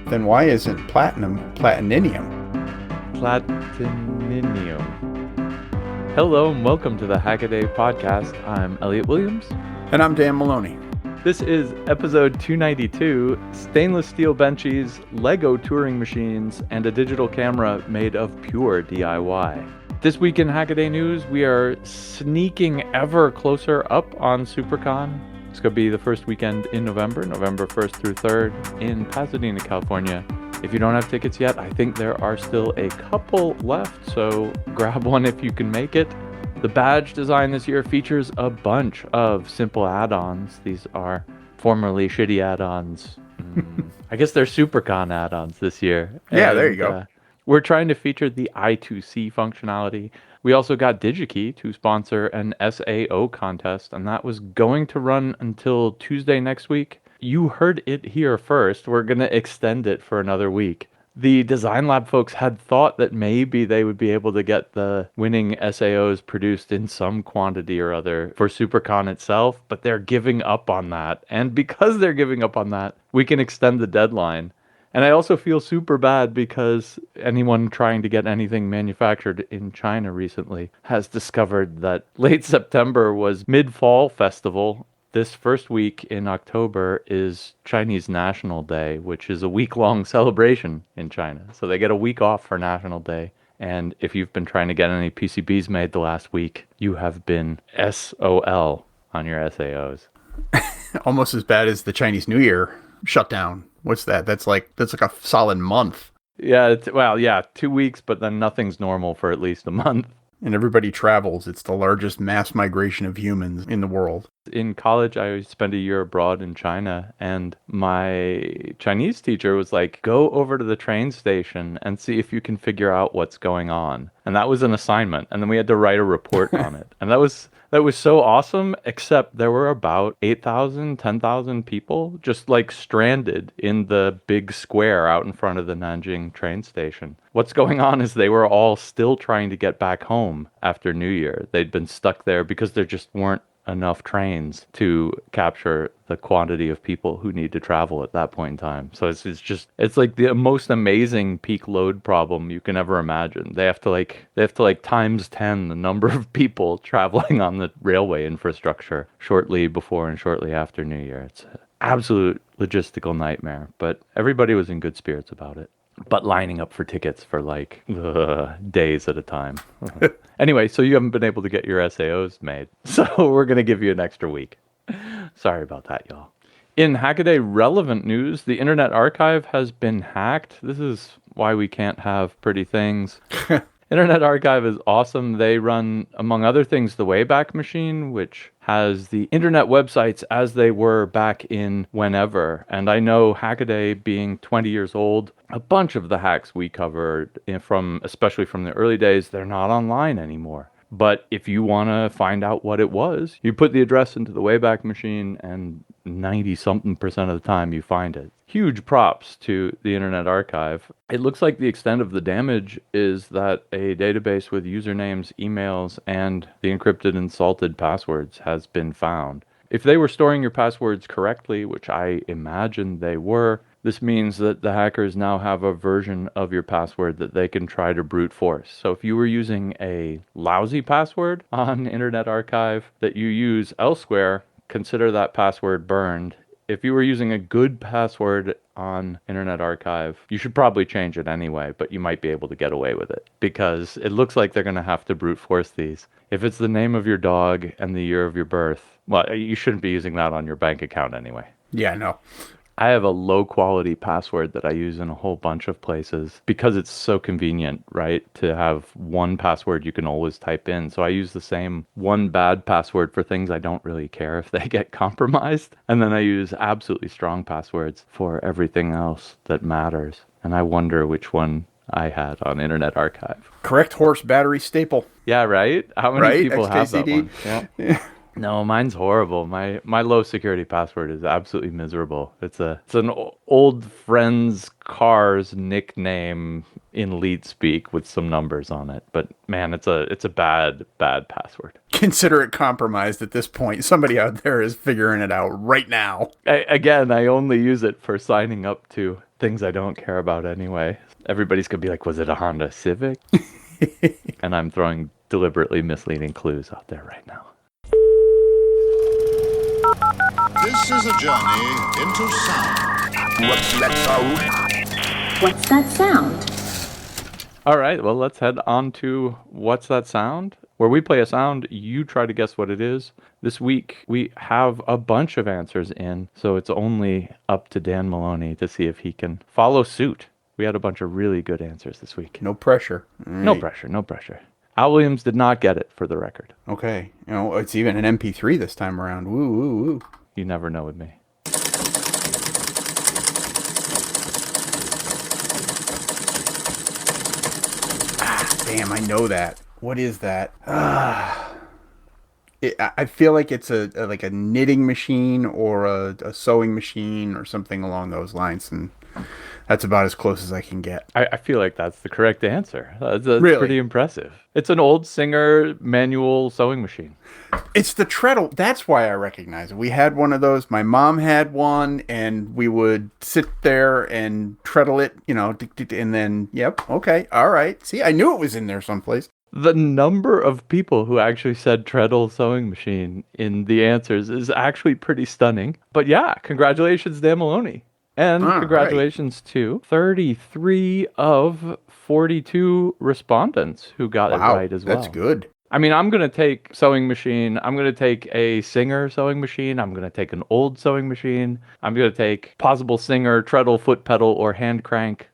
Then why isn't platinum platininium? Platininium. Hello and welcome to the Hackaday podcast. I'm Elliot Williams. And I'm Dan Maloney. This is episode 292, stainless steel benchies, Lego Turing machines, and a digital camera made of pure DIY. This week in Hackaday News, we are sneaking ever closer up on SuperCon. It's going to be the first weekend in November 1st through 3rd in Pasadena, California. If you don't have tickets yet, I think there are still a couple left, so grab one if you can make it. The badge design this year features a bunch of simple add-ons. These are formerly shitty add-ons. I guess they're SuperCon add-ons this year. Yeah, there you go. We're trying to feature the I2C functionality. We also got DigiKey to sponsor an SAO contest, and that was going to run until Tuesday next week. You heard it here first. We're going to extend it for another week. The Design Lab folks had thought that maybe they would be able to get the winning SAOs produced in some quantity or other for SuperCon itself, but they're giving up on that. And because they're giving up on that, we can extend the deadline. And I also feel super bad because anyone trying to get anything manufactured in China recently has discovered that late September was Mid-Fall Festival. This first week in October is Chinese National Day, which is a week-long celebration in China. So they get a week off for National Day. And if you've been trying to get any PCBs made the last week, you have been SOL on your SAOs. Almost as bad as the Chinese New Year shutdown. What's that? That's like a solid month. Yeah, 2 weeks, but then nothing's normal for at least a month. And everybody travels. It's the largest mass migration of humans in the world. In college, I spent a year abroad in China, and my Chinese teacher was like, go over to the train station and see if you can figure out what's going on. And that was an assignment. And then we had to write a report on it. And that was so awesome, except there were about 8,000, 10,000 people just like stranded in the big square out in front of the Nanjing train station. What's going on is they were all still trying to get back home after New Year. They'd been stuck there because there just weren't enough trains to capture the quantity of people who need to travel at that point in time. So it's like the most amazing peak load problem you can ever imagine. They have to times 10 the number of people traveling on the railway infrastructure shortly before and shortly after New Year. It's an absolute logistical nightmare, but everybody was in good spirits about it. But lining up for tickets for days at a time. Anyway, so you haven't been able to get your SAOs made. So we're going to give you an extra week. Sorry about that, y'all. In Hackaday relevant news, the Internet Archive has been hacked. This is why we can't have pretty things. Internet Archive is awesome. They run, among other things, the Wayback Machine, which has the internet websites as they were back in whenever. And I know Hackaday being 20 years old, a bunch of the hacks we covered, especially from the early days, they're not online anymore. But if you want to find out what it was, you put the address into the Wayback Machine and 90-something% of the time you find it. Huge props to the Internet Archive. It looks like the extent of the damage is that a database with usernames, emails, and the encrypted and salted passwords has been found. If they were storing your passwords correctly, which I imagine they were, this means that the hackers now have a version of your password that they can try to brute force. So if you were using a lousy password on Internet Archive that you use elsewhere, consider that password burned. If you were using a good password on Internet Archive, you should probably change it anyway, but you might be able to get away with it because it looks like they're going to have to brute force these. If it's the name of your dog and the year of your birth, well, you shouldn't be using that on your bank account anyway. Yeah, no. I have a low quality password that I use in a whole bunch of places because it's so convenient, right? To have one password you can always type in. So I use the same one bad password for things I don't really care if they get compromised. And then I use absolutely strong passwords for everything else that matters. And I wonder which one I had on Internet Archive. Correct horse battery staple. Yeah, right? How many people have that XKCD? one? Yeah. No, mine's horrible. My low security password is absolutely miserable. It's an old friend's car's nickname in leet speak with some numbers on it. But man, it's a bad password. Consider it compromised at this point. Somebody out there is figuring it out right now. I only use it for signing up to things I don't care about anyway. Everybody's going to be like, was it a Honda Civic? And I'm throwing deliberately misleading clues out there right now. This is a journey into sound. What's that sound? What's that sound? All right, well, let's head on to What's That Sound? Where we play a sound, you try to guess what it is. This week, we have a bunch of answers in, so it's only up to Dan Maloney to see if he can follow suit. We had a bunch of really good answers this week. No pressure. All No right. pressure, no pressure. Al Williams did not get it, for the record. Okay. It's even an MP3 this time around. Woo, woo, woo. You never know with me. Damn, I know that. What is that? I feel like it's like a knitting machine or a sewing machine or something along those lines, and that's about as close as I can get. I feel like that's the correct answer. That's Really? pretty impressive. It's an old Singer manual sewing machine. It's the treadle. That's why I recognize it. We had one of those. My mom had one, and we would sit there and treadle it, and then, yep, okay, all right. See, I knew it was in there someplace. The number of people who actually said treadle sewing machine in the answers is actually pretty stunning. But yeah, congratulations, Dan Maloney. And All congratulations to 33 of 42 respondents who got it Wow, right as well. that's good. I mean, I'm going to take sewing machine. I'm going to take a Singer sewing machine. I'm going to take an old sewing machine. I'm going to take possible Singer, treadle, foot pedal, or hand crank.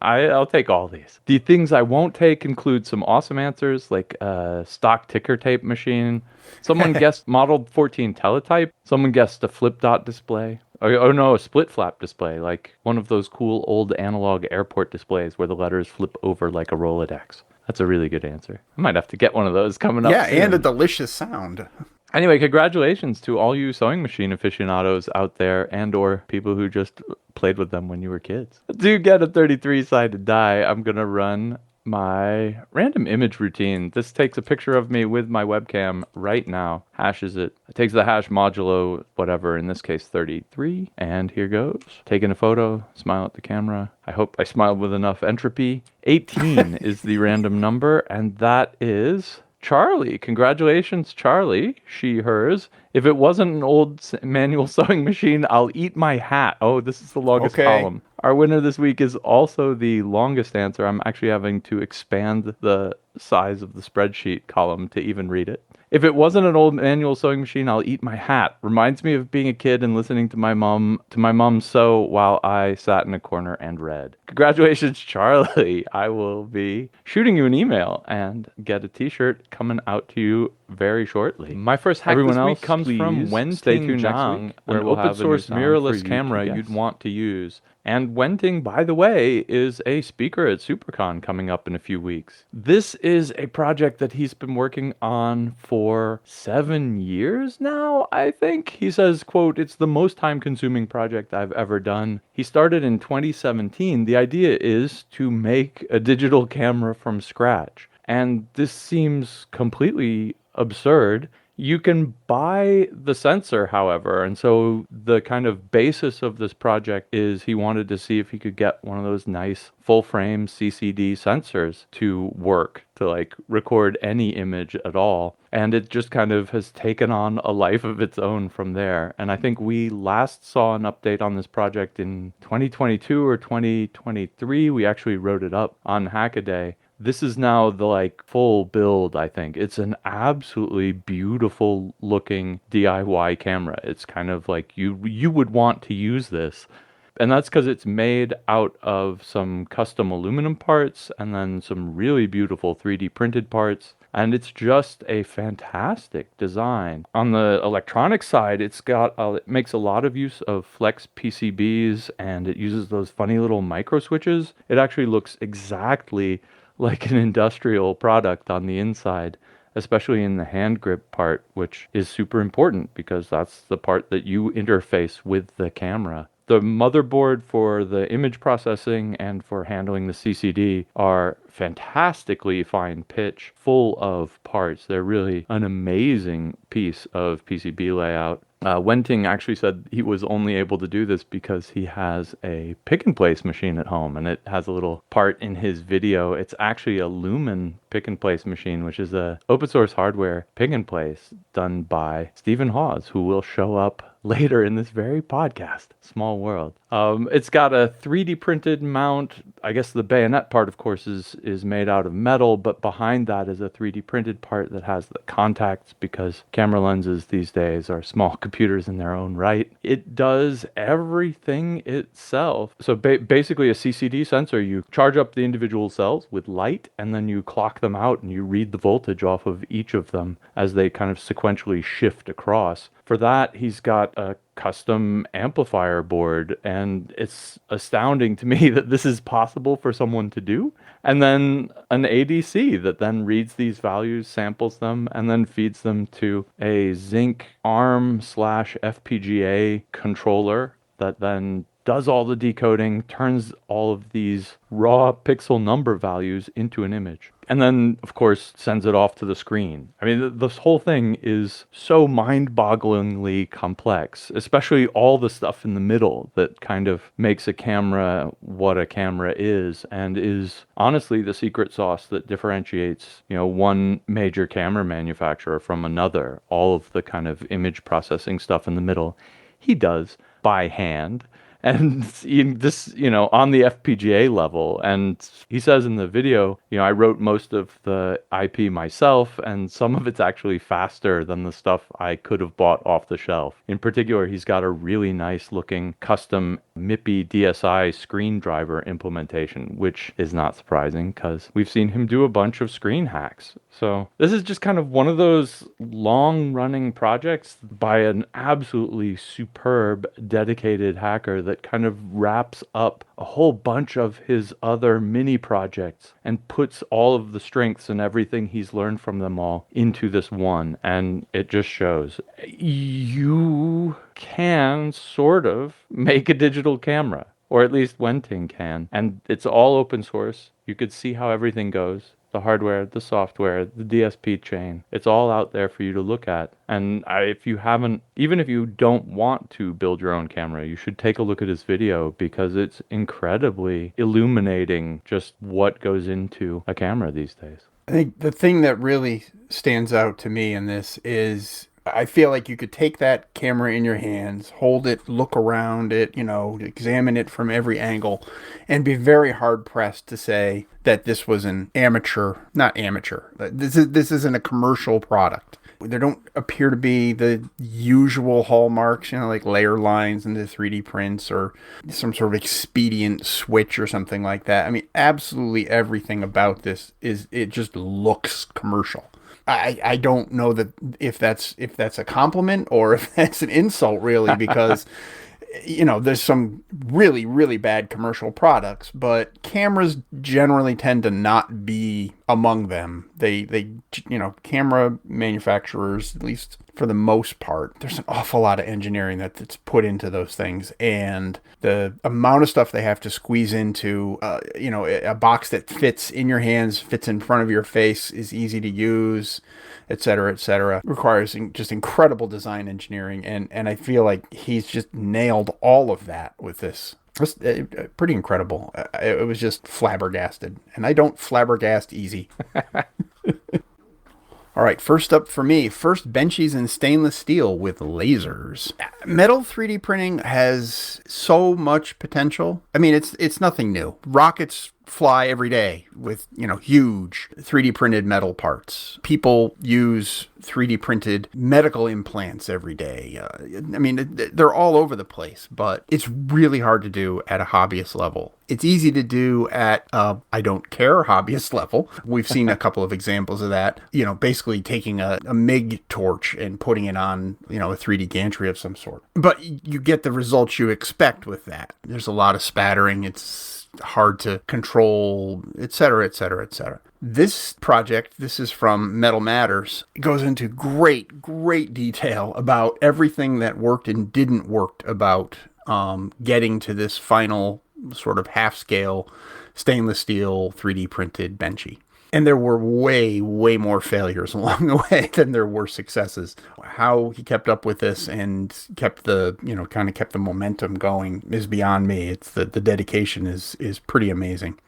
I'll take all these. The things I won't take include some awesome answers like a stock ticker tape machine. Someone guessed Model 14 teletype. Someone guessed a flip dot display. Oh no, a split flap display, like one of those cool old analog airport displays where the letters flip over like a Rolodex. That's a really good answer. I might have to get one of those coming up Yeah, soon. and a delicious sound. Anyway, congratulations to all you sewing machine aficionados out there and or people who just played with them when you were kids. To get a 33-sided die, I'm going to run my random image routine. This takes a picture of me with my webcam right now, hashes it. It takes the hash modulo, whatever, in this case 33, and here goes. Taking a photo, smile at the camera. I hope I smiled with enough entropy. 18 is the random number, and that is Charlie. Congratulations, Charlie. She, hers. If it wasn't an old manual sewing machine, I'll eat my hat. Oh, this is the longest column. Our winner this week is also the longest answer. I'm actually having to expand the size of the spreadsheet column to even read it. If it wasn't an old manual sewing machine, I'll eat my hat. Reminds me of being a kid and listening to my mom sew while I sat in a corner and read. Congratulations, Charlie. I will be shooting you an email and get a t-shirt coming out to you very shortly. My first hack this week comes from Wenting Zhang, an open source mirrorless camera you'd want to use. And Wenting, by the way, is a speaker at SuperCon coming up in a few weeks. This is a project that he's been working on for 7 years now, I think. He says, quote, "It's the most time-consuming project I've ever done." He started in 2017. The idea is to make a digital camera from scratch. And this seems completely absurd. You can buy the sensor, however, and so the kind of basis of this project is he wanted to see if he could get one of those nice full-frame CCD sensors to work, to like record any image at all. And it just kind of has taken on a life of its own from there. And I think we last saw an update on this project in 2022 or 2023. We actually wrote it up on Hackaday. This is now the like full build, I think. It's an absolutely beautiful looking DIY camera. It's kind of like you would want to use this. And that's because it's made out of some custom aluminum parts and then some really beautiful 3D printed parts. And it's just a fantastic design. On the electronic side, it makes a lot of use of flex PCBs, and it uses those funny little micro switches. It actually looks exactly like an industrial product on the inside, especially in the hand grip part, which is super important because that's the part that you interface with the camera. The motherboard for the image processing and for handling the CCD are fantastically fine pitch, full of parts. They're really an amazing piece of PCB layout. Wenting actually said he was only able to do this because he has a pick and place machine at home, and it has a little part in his video. It's actually a Lumen pick and place machine, which is a open source hardware pick and place done by Stephen Hawes, who will show up later in this very podcast. Small world. It's got a 3D printed mount. I guess the bayonet part, of course, is made out of metal, but behind that is a 3D printed part that has the contacts, because camera lenses these days are small computers in their own right. It does everything itself. So basically a CCD sensor, you charge up the individual cells with light, and then you clock them out and you read the voltage off of each of them as they kind of sequentially shift across. For that, he's got a custom amplifier board, and it's astounding to me that this is possible for someone to do. And then an ADC that then reads these values, samples them, and then feeds them to a Zinc ARM/FPGA controller that then does all the decoding, turns all of these raw pixel number values into an image, and then, of course, sends it off to the screen. I mean, this whole thing is so mind-bogglingly complex, especially all the stuff in the middle that kind of makes a camera what a camera is, and is honestly the secret sauce that differentiates, one major camera manufacturer from another. All of the kind of image processing stuff in the middle, he does by hand. And this, on the FPGA level. And he says in the video, I wrote most of the IP myself, and some of it's actually faster than the stuff I could have bought off the shelf. In particular, he's got a really nice looking custom MIPI DSI screen driver implementation, which is not surprising because we've seen him do a bunch of screen hacks. So this is just kind of one of those long running projects by an absolutely superb, dedicated hacker that kind of wraps up a whole bunch of his other mini projects and puts all of the strengths and everything he's learned from them all into this one. And it just shows you can sort of make a digital camera, or at least Wenting can. And it's all open source. You could see how everything goes. The hardware, the software, the DSP chain. It's all out there for you to look at. And if you haven't, even if you don't want to build your own camera, you should take a look at his video, because it's incredibly illuminating just what goes into a camera these days. I think the thing that really stands out to me in this is I feel like you could take that camera in your hands, hold it, look around it, examine it from every angle, and be very hard pressed to say that this was an not amateur. This isn't a commercial product. There don't appear to be the usual hallmarks, like layer lines in the 3D prints or some sort of expedient switch or something like that. I mean, absolutely everything about this it just looks commercial. I don't know that if that's a compliment or if that's an insult, really, because there's some really, really bad commercial products, but cameras generally tend to not be among them. They camera manufacturers, at least for the most part, there's an awful lot of engineering that's put into those things, and the amount of stuff they have to squeeze into, a box that fits in your hands, fits in front of your face, is easy to use, et cetera, requires just incredible design engineering, and I feel like he's just nailed all of that with this. It's pretty incredible. It was just flabbergasted, and I don't flabbergast easy. All right, first up for me, Benchies in stainless steel with lasers. Metal 3D printing has so much potential. I mean, it's nothing new. Rockets fly every day with, huge 3D printed metal parts. People use 3D printed medical implants every day. I mean, they're all over the place, but it's really hard to do at a hobbyist level. It's easy to do at I don't care hobbyist level. We've seen a couple of examples of that. Basically taking a MIG torch and putting it on, a 3D gantry of some sort. But you get the results you expect with that. There's a lot of spattering. It's hard to control, et cetera, et cetera, et cetera. This project, this is from Metal Matters, goes into great, great detail about everything that worked and didn't work about getting to this final sort of half-scale stainless steel 3D printed Benchy. And there were way, way more failures along the way than there were successes. How he kept up with this and kept the, kind of kept the momentum going is beyond me. It's the dedication is pretty amazing.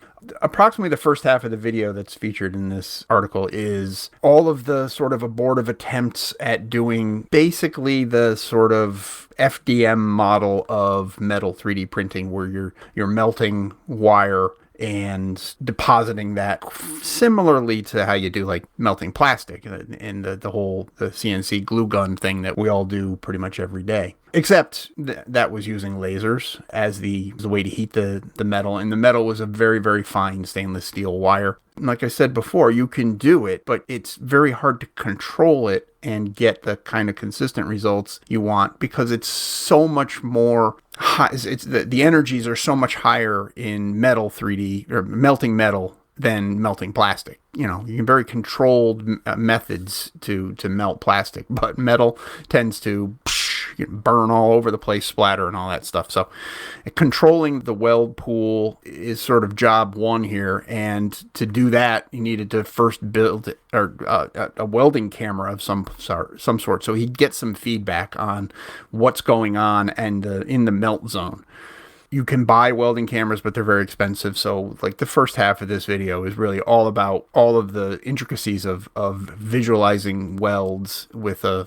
Approximately the first half of the video that's featured in this article is all of the sort of abortive attempts at doing basically the sort of FDM model of metal 3D printing, where you're melting wire and depositing that similarly to how you do like melting plastic and the whole CNC glue gun thing that we all do pretty much every day. Except that was using lasers as the way to heat the metal, and the metal was a very, very fine stainless steel wire. Like I said before, you can do it, but it's very hard to control it and get the kind of consistent results you want because it's so much more high. It's the energies are so much higher in metal 3D or melting metal than melting plastic. You can very controlled methods to melt plastic, but metal tends to burn all over the place, splatter and all that stuff. So controlling the weld pool is sort of job one here. And to do that, you needed to first build a welding camera of some sort. So he'd get some feedback on what's going on and in the melt zone. You can buy welding cameras, but they're very expensive. So like the first half of this video is really all about all of the intricacies of visualizing welds with a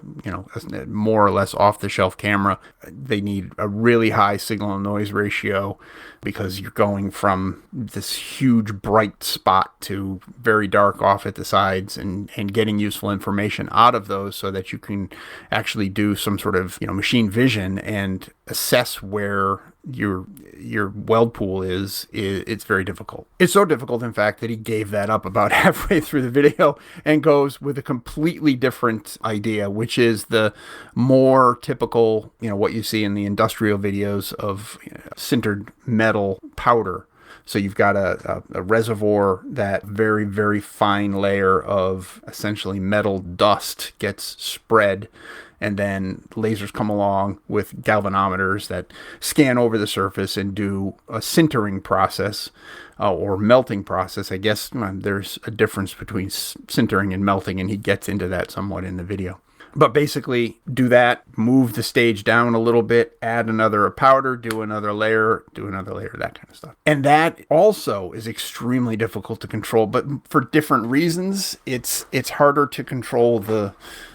more or less off the shelf camera. They need a really high signal and noise ratio because you're going from this huge bright spot to very dark off at the sides and getting useful information out of those so that you can actually do some sort of machine vision and assess where your weld pool is. It's very difficult. It's so difficult, in fact, that he gave that up about halfway through the video and goes with a completely different idea, which is the more typical, what you see in the industrial videos of sintered metal powder. So you've got a reservoir, that very, very fine layer of essentially metal dust gets spread, and then lasers come along with galvanometers that scan over the surface and do a sintering process or melting process. I guess there's a difference between sintering and melting, and he gets into that somewhat in the video. But basically, do that, move the stage down a little bit, add another powder, do another layer, that kind of stuff. And that also is extremely difficult to control, but for different reasons. It's harder to control the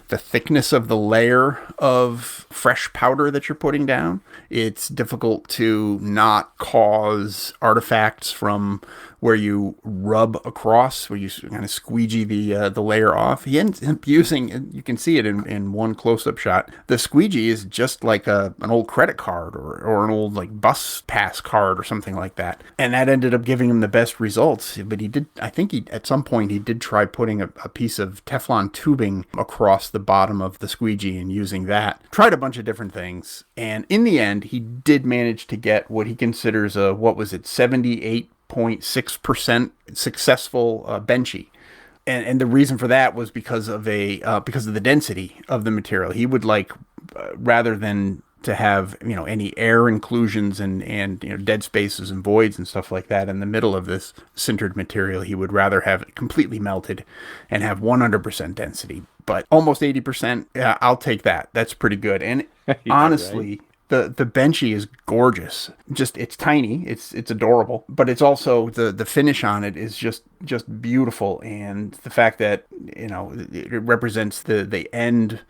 thickness of the layer of fresh powder that you're putting down. It's difficult to not cause artifacts from where you rub across, where you kind of squeegee the layer off. He ends up using, you can see it in one close-up shot, the squeegee is just like an old credit card or an old like bus pass card or something like that. And that ended up giving him the best results. But at some point he did try putting a piece of Teflon tubing across the bottom of the squeegee and using that. Tried a bunch of different things. And in the end, he did manage to get what he considers 78.6% successful Benchie. And the reason for that was because of the density of the material. He would like, rather than to have, any air inclusions and dead spaces and voids and stuff like that in the middle of this sintered material, he would rather have it completely melted and have 100% density. But almost 80%, yeah, I'll take that. That's pretty good. And yeah, honestly, right. The Benchie is gorgeous. Just, it's tiny, it's adorable, but it's also the finish on it is just beautiful, and the fact that it represents the end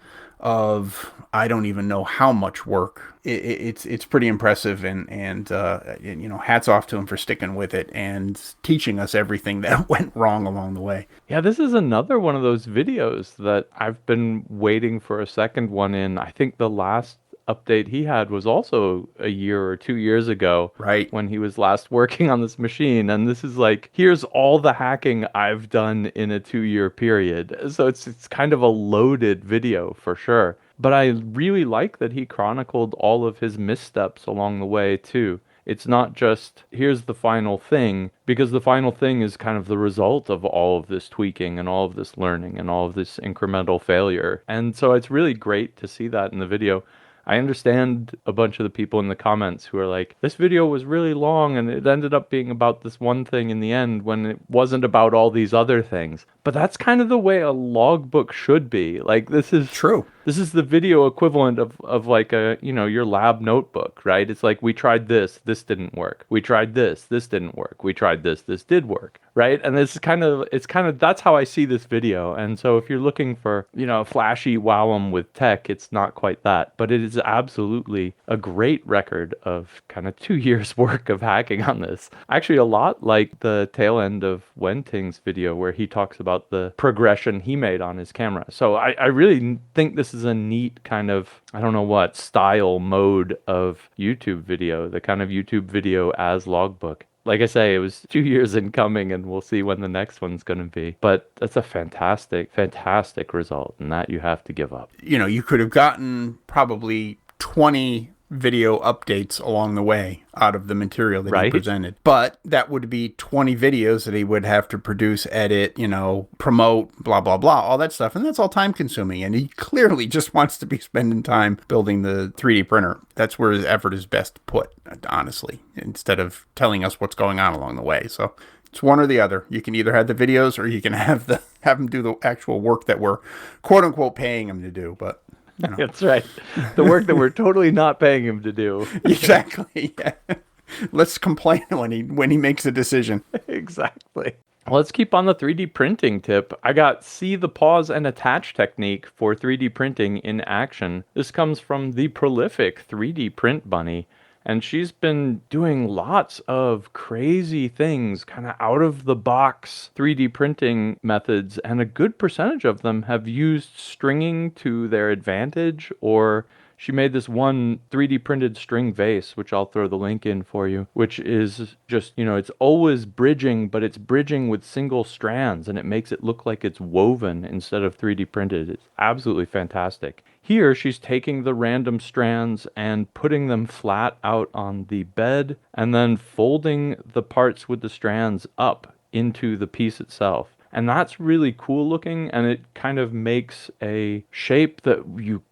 of I don't even know how much work. It's pretty impressive, and hats off to him for sticking with it and teaching us everything that went wrong along the way. Yeah, this is another one of those videos that I've been waiting for a second one in. I think the last update he had was also a year or 2 years ago, right, when he was last working on this machine. And this is like, here's all the hacking I've done in a 2-year period. So it's kind of a loaded video for sure. But I really like that he chronicled all of his missteps along the way too. It's not just, here's the final thing, because the final thing is kind of the result of all of this tweaking and all of this learning and all of this incremental failure. And so it's really great to see that in the video. I understand a bunch of the people in the comments who are like, this video was really long and it ended up being about this one thing in the end when it wasn't about all these other things. But that's kind of the way a logbook should be. Like, this is True. This is the video equivalent of like a, your lab notebook, right? It's like, we tried this didn't work. We tried this didn't work. We tried this did work, right? And it's kind of, that's how I see this video. And so if you're looking for, a flashy wowum with tech, it's not quite that. But it is absolutely a great record of kind of 2 years work of hacking on this. Actually, a lot like the tail end of Wenting's video where he talks about the progression he made on his camera. So I really think this is a neat kind of, I don't know what, style mode of YouTube video, the kind of YouTube video as logbook. Like I say, it was 2 years in coming, and we'll see when the next one's going to be. But that's a fantastic, fantastic result, and that you have to give up. You could have gotten probably 20 video updates along the way out of the material that he presented. But that would be 20 videos that he would have to produce, edit, promote, blah, blah, blah, all that stuff. And that's all time consuming. And he clearly just wants to be spending time building the 3D printer. That's where his effort is best put, honestly, instead of telling us what's going on along the way. So it's one or the other. You can either have the videos or you can have him do the actual work that we're quote unquote paying him to do. But that's right. The work that we're totally not paying him to do. Exactly. Yeah. Let's complain when he makes a decision. Exactly. Well, let's keep on the 3D printing tip. I got see the pause and attach technique for 3D printing in action. This comes from the prolific 3D print bunny. And she's been doing lots of crazy things, kind of out of the box 3D printing methods. And a good percentage of them have used stringing to their advantage, or she made this one 3D printed string vase, which I'll throw the link in for you, which is just, it's always bridging, but it's bridging with single strands, and it makes it look like it's woven instead of 3D printed. It's absolutely fantastic. Here, she's taking the random strands and putting them flat out on the bed, and then folding the parts with the strands up into the piece itself. And that's really cool looking, and it kind of makes a shape that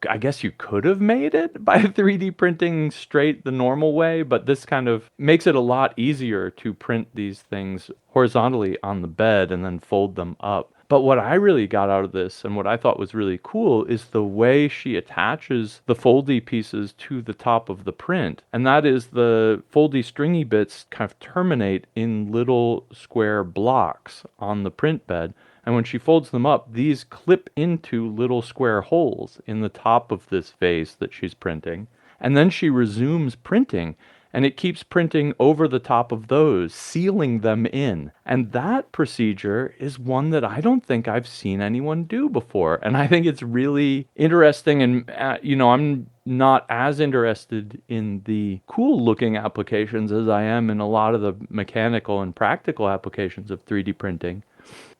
I guess you could have made it by 3D printing straight the normal way, but this kind of makes it a lot easier to print these things horizontally on the bed and then fold them up. But what I really got out of this, and what I thought was really cool, is the way she attaches the foldy pieces to the top of the print. And that is, the foldy stringy bits kind of terminate in little square blocks on the print bed. And when she folds them up, these clip into little square holes in the top of this vase that she's printing. And then she resumes printing, and it keeps printing over the top of those, sealing them in. And that procedure is one that I don't think I've seen anyone do before. And I think it's really interesting. And, I'm not as interested in the cool looking applications as I am in a lot of the mechanical and practical applications of 3D printing.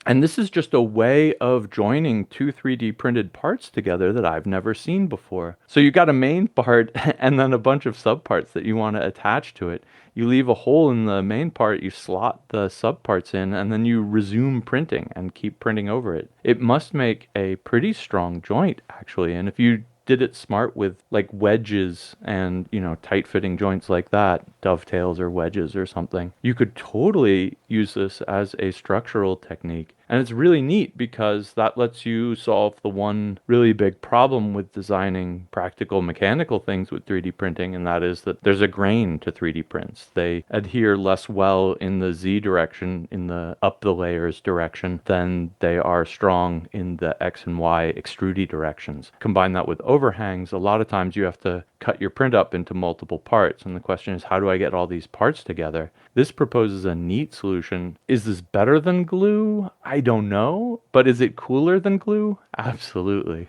And this is just a way of joining two 3D printed parts together that I've never seen before. So you got a main part and then a bunch of subparts that you want to attach to it. You leave a hole in the main part, you slot the subparts in, and then you resume printing and keep printing over it. It must make a pretty strong joint, actually. And if you did it smart with like wedges and, tight fitting joints like that, dovetails or wedges or something, you could totally use this as a structural technique. And it's really neat because that lets you solve the one really big problem with designing practical mechanical things with 3D printing, and that is that there's a grain to 3D prints. They adhere less well in the Z direction, in the up the layers direction, than they are strong in the X and Y extrudy directions. Combine that with overhangs, a lot of times you have to cut your print up into multiple parts, and the question is, how do I get all these parts together? This proposes a neat solution. Is this better than glue? I don't know, but is it cooler than glue? Absolutely.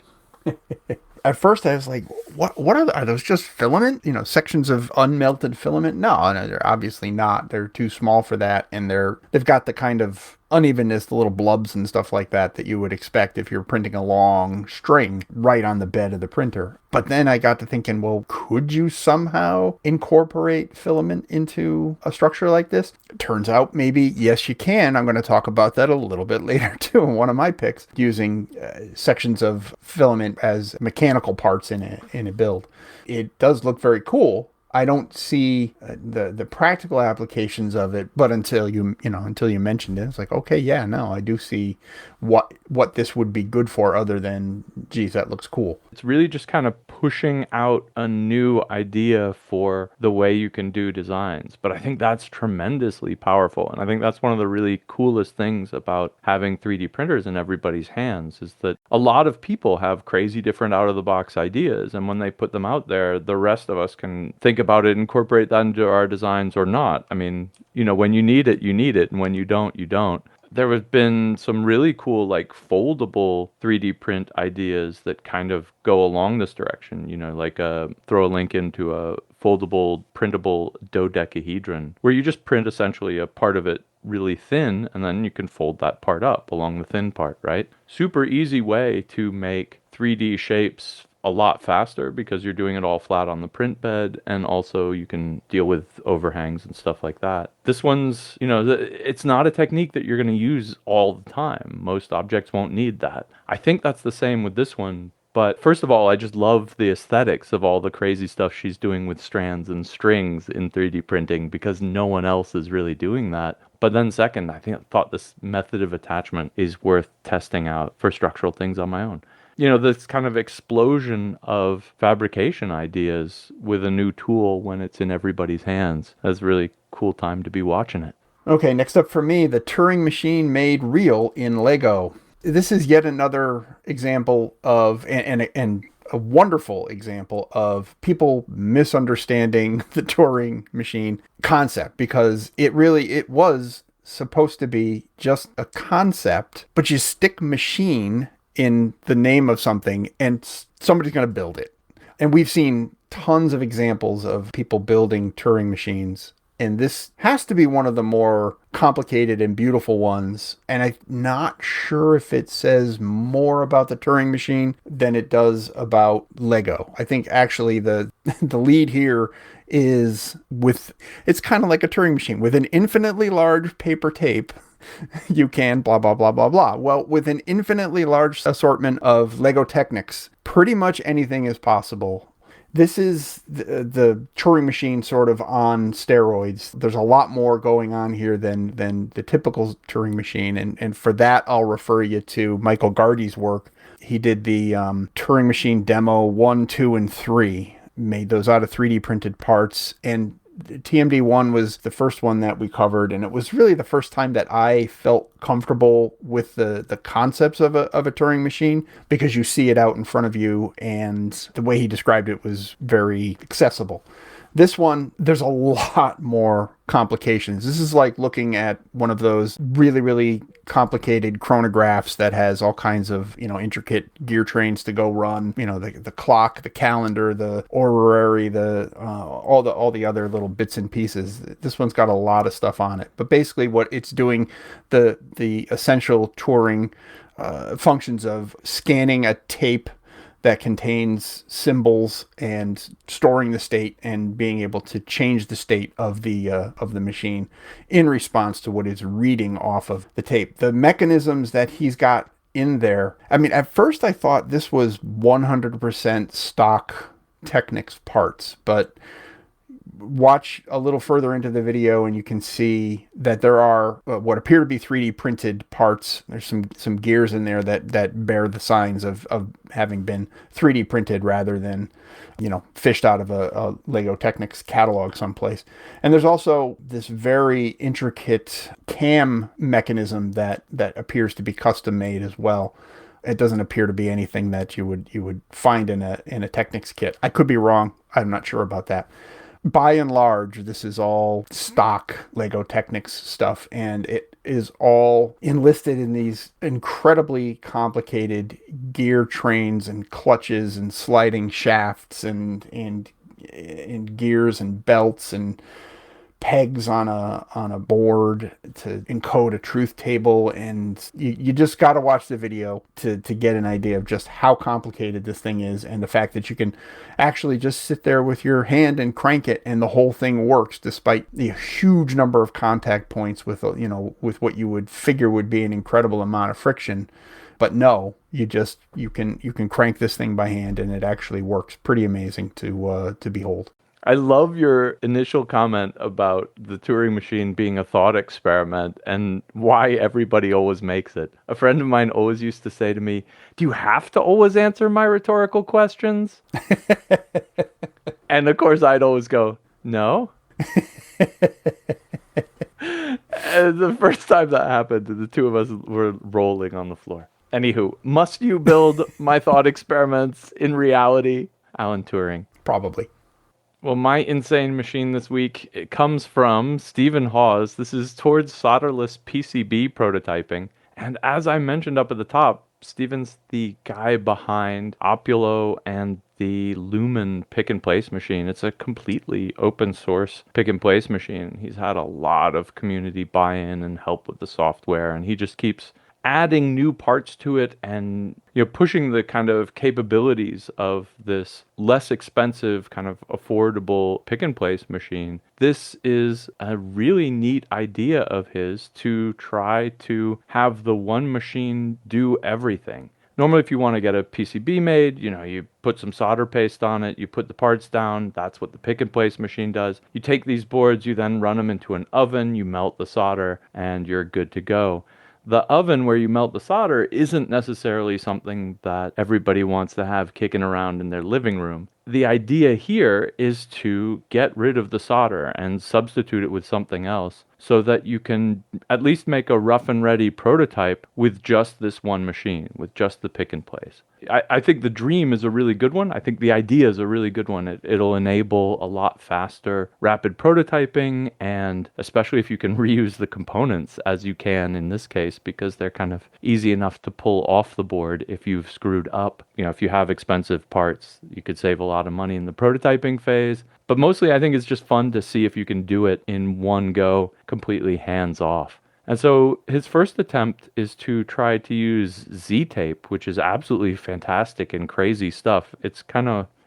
At first I was like, what are those just filament? Sections of unmelted filament? No, they're obviously not. They're too small for that, and they've got the kind of unevenness, the little blubs and stuff like that you would expect if you're printing a long string right on the bed of the printer. But then I got to thinking, well, could you somehow incorporate filament into a structure like this? It turns out maybe, yes, you can. I'm going to talk about that a little bit later, too, in one of my picks, using sections of filament as mechanical parts in a build. It does look very cool. I don't see the practical applications of it, but until you mentioned it, it's like, okay, yeah, no, I do see what this would be good for, other than, geez, that looks cool. It's really just kind of pushing out a new idea for the way you can do designs. But I think that's tremendously powerful. And I think that's one of the really coolest things about having 3D printers in everybody's hands, is that a lot of people have crazy different out of the box ideas. And when they put them out there, the rest of us can think about it, incorporate that into our designs or not. I mean, when you need it, you need it. And when you don't, you don't. There have been some really cool, like, foldable 3D print ideas that kind of go along this direction, like throw a link into a foldable, printable dodecahedron, where you just print essentially a part of it really thin, and then you can fold that part up along the thin part, right? Super easy way to make 3D shapes a lot faster, because you're doing it all flat on the print bed, and also you can deal with overhangs and stuff like that. This one's, it's not a technique that you're going to use all the time. Most objects won't need that. I think that's the same with this one. But first of all, I just love the aesthetics of all the crazy stuff she's doing with strands and strings in 3D printing, because no one else is really doing that. But then second, I thought this method of attachment is worth testing out for structural things on my own. This kind of explosion of fabrication ideas with a new tool when it's in everybody's hands. That's a really cool time to be watching it. Okay, next up for me, the Turing machine made real in Lego. This is yet another example of, and a wonderful example of people misunderstanding the Turing machine concept, because it was supposed to be just a concept, but you stick machine in the name of something and somebody's going to build it. And we've seen tons of examples of people building Turing machines, and this has to be one of the more complicated and beautiful ones. And I'm not sure if it says more about the Turing machine than it does about Lego. I think actually the lead here is it's kind of like a Turing machine with an infinitely large paper tape. You can blah, blah, blah, blah, blah. Well, with an infinitely large assortment of Lego Technics, pretty much anything is possible. This is the Turing machine sort of on steroids. There's a lot more going on here than the typical Turing machine. And for that, I'll refer you to Michael Gardy's work. He did the Turing machine demo 1, 2, and 3. Made those out of 3D printed parts. And TMD1 was the first one that we covered, and it was really the first time that I felt comfortable with the concepts of a Turing machine, because you see it out in front of you, and the way he described it was very accessible. This one, there's a lot more complications. This is like looking at one of those really, really complicated chronographs that has all kinds of, intricate gear trains to go run, the clock, the calendar, the orrery, all the other little bits and pieces. This one's got a lot of stuff on it. But basically what it's doing, the essential Turing functions of scanning a tape that contains symbols and storing the state and being able to change the state of the machine in response to what it's reading off of the tape. The mechanisms that he's got in there, I mean, at first I thought this was 100% stock Technics parts, but watch a little further into the video and you can see that there are what appear to be 3D printed parts. There's some gears in there that bear the signs of having been 3D printed rather than, fished out of a Lego Technics catalog someplace. And there's also this very intricate cam mechanism that appears to be custom made as well. It doesn't appear to be anything that you would find in a Technics kit. I could be wrong. I'm not sure about that. By and large, this is all stock Lego Technics stuff, and it is all enlisted in these incredibly complicated gear trains and clutches and sliding shafts and gears and belts and pegs on a board to encode a truth table, and you just got to watch the video to get an idea of just how complicated this thing is, and the fact that you can actually just sit there with your hand and crank it and the whole thing works despite the huge number of contact points with with what you would figure would be an incredible amount of friction. But no, you can crank this thing by hand, and it actually works. Pretty amazing to behold. I love your initial comment about the Turing machine being a thought experiment and why everybody always makes it. A friend of mine always used to say to me, "Do you have to always answer my rhetorical questions?" And of course, I'd always go, "No." And the first time that happened, the two of us were rolling on the floor. Anywho, must you build my thought experiments in reality? Alan Turing. Probably. Well, my insane machine this week, it comes from Stephen Hawes. This is towards solderless PCB prototyping. And as I mentioned up at the top, Stephen's the guy behind Opulo and the Lumen pick-and-place machine. It's a completely open source pick-and-place machine. He's had a lot of community buy-in and help with the software, and he just keeps adding new parts to it and pushing the kind of capabilities of this less expensive, kind of affordable pick and place machine. This is a really neat idea of his to try to have the one machine do everything. Normally, if you want to get a PCB made, you put some solder paste on it, you put the parts down, that's what the pick and place machine does. You take these boards, you then run them into an oven, you melt the solder, and you're good to go. The oven where you melt the solder isn't necessarily something that everybody wants to have kicking around in their living room. The idea here is to get rid of the solder and substitute it with something else so that you can at least make a rough and ready prototype with just this one machine, with just the pick and place. I think the dream is a really good one. I think the idea is a really good one. It'll enable a lot faster rapid prototyping, and especially if you can reuse the components as you can in this case, because they're kind of easy enough to pull off the board if you've screwed up. If you have expensive parts, you could save a lot of money in the prototyping phase. But mostly I think it's just fun to see if you can do it in one go, completely hands off. And so his first attempt is to try to use Z-tape, which is absolutely fantastic and crazy stuff.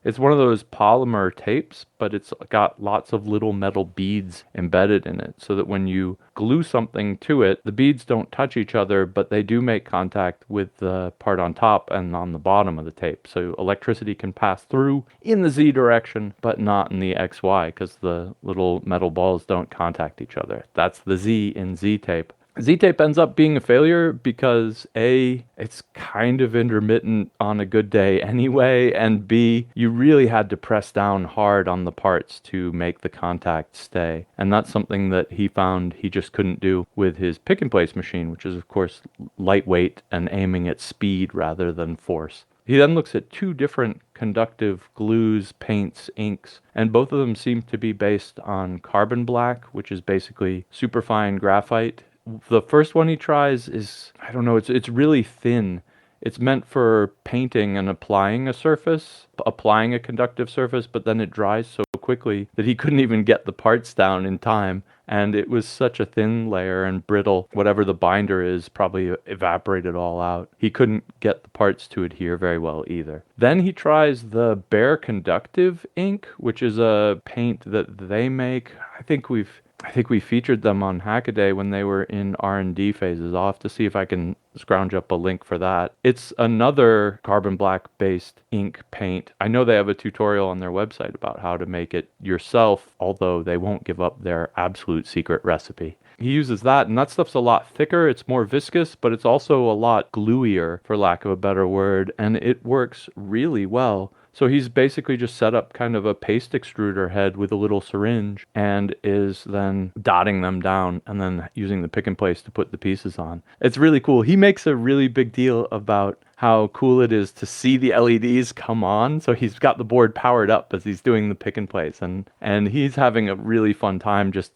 It's one of those polymer tapes, but it's got lots of little metal beads embedded in it so that when you glue something to it, the beads don't touch each other, but they do make contact with the part on top and on the bottom of the tape. So electricity can pass through in the Z direction, but not in the XY because the little metal balls don't contact each other. That's the Z in Z-tape. Z-tape ends up being a failure because A, it's kind of intermittent on a good day anyway, and B, you really had to press down hard on the parts to make the contact stay. And that's something that he found he just couldn't do with his pick-and-place machine, which is of course lightweight and aiming at speed rather than force. He then looks at two different conductive glues, paints, inks, and both of them seem to be based on carbon black, which is basically superfine graphite. The first one he tries is, I don't know, it's really thin. It's meant for painting and applying a surface, applying a conductive surface, but then it dries so quickly that he couldn't even get the parts down in time. And it was such a thin layer and brittle. Whatever the binder is probably evaporated all out. He couldn't get the parts to adhere very well either. Then he tries the bare conductive ink, which is a paint that they make. I think we featured them on Hackaday when they were in R&D phases. I'll have to see if I can scrounge up a link for that. It's another carbon black based ink paint. I know they have a tutorial on their website about how to make it yourself, although they won't give up their absolute secret recipe. He uses that, and that stuff's a lot thicker. It's more viscous, but it's also a lot gluier, for lack of a better word, and it works really well. So he's basically just set up kind of a paste extruder head with a little syringe and is then dotting them down and then using the pick and place to put the pieces on. It's really cool. He makes a really big deal about how cool it is to see the LEDs come on. So he's got the board powered up as he's doing the pick and place, and he's having a really fun time just,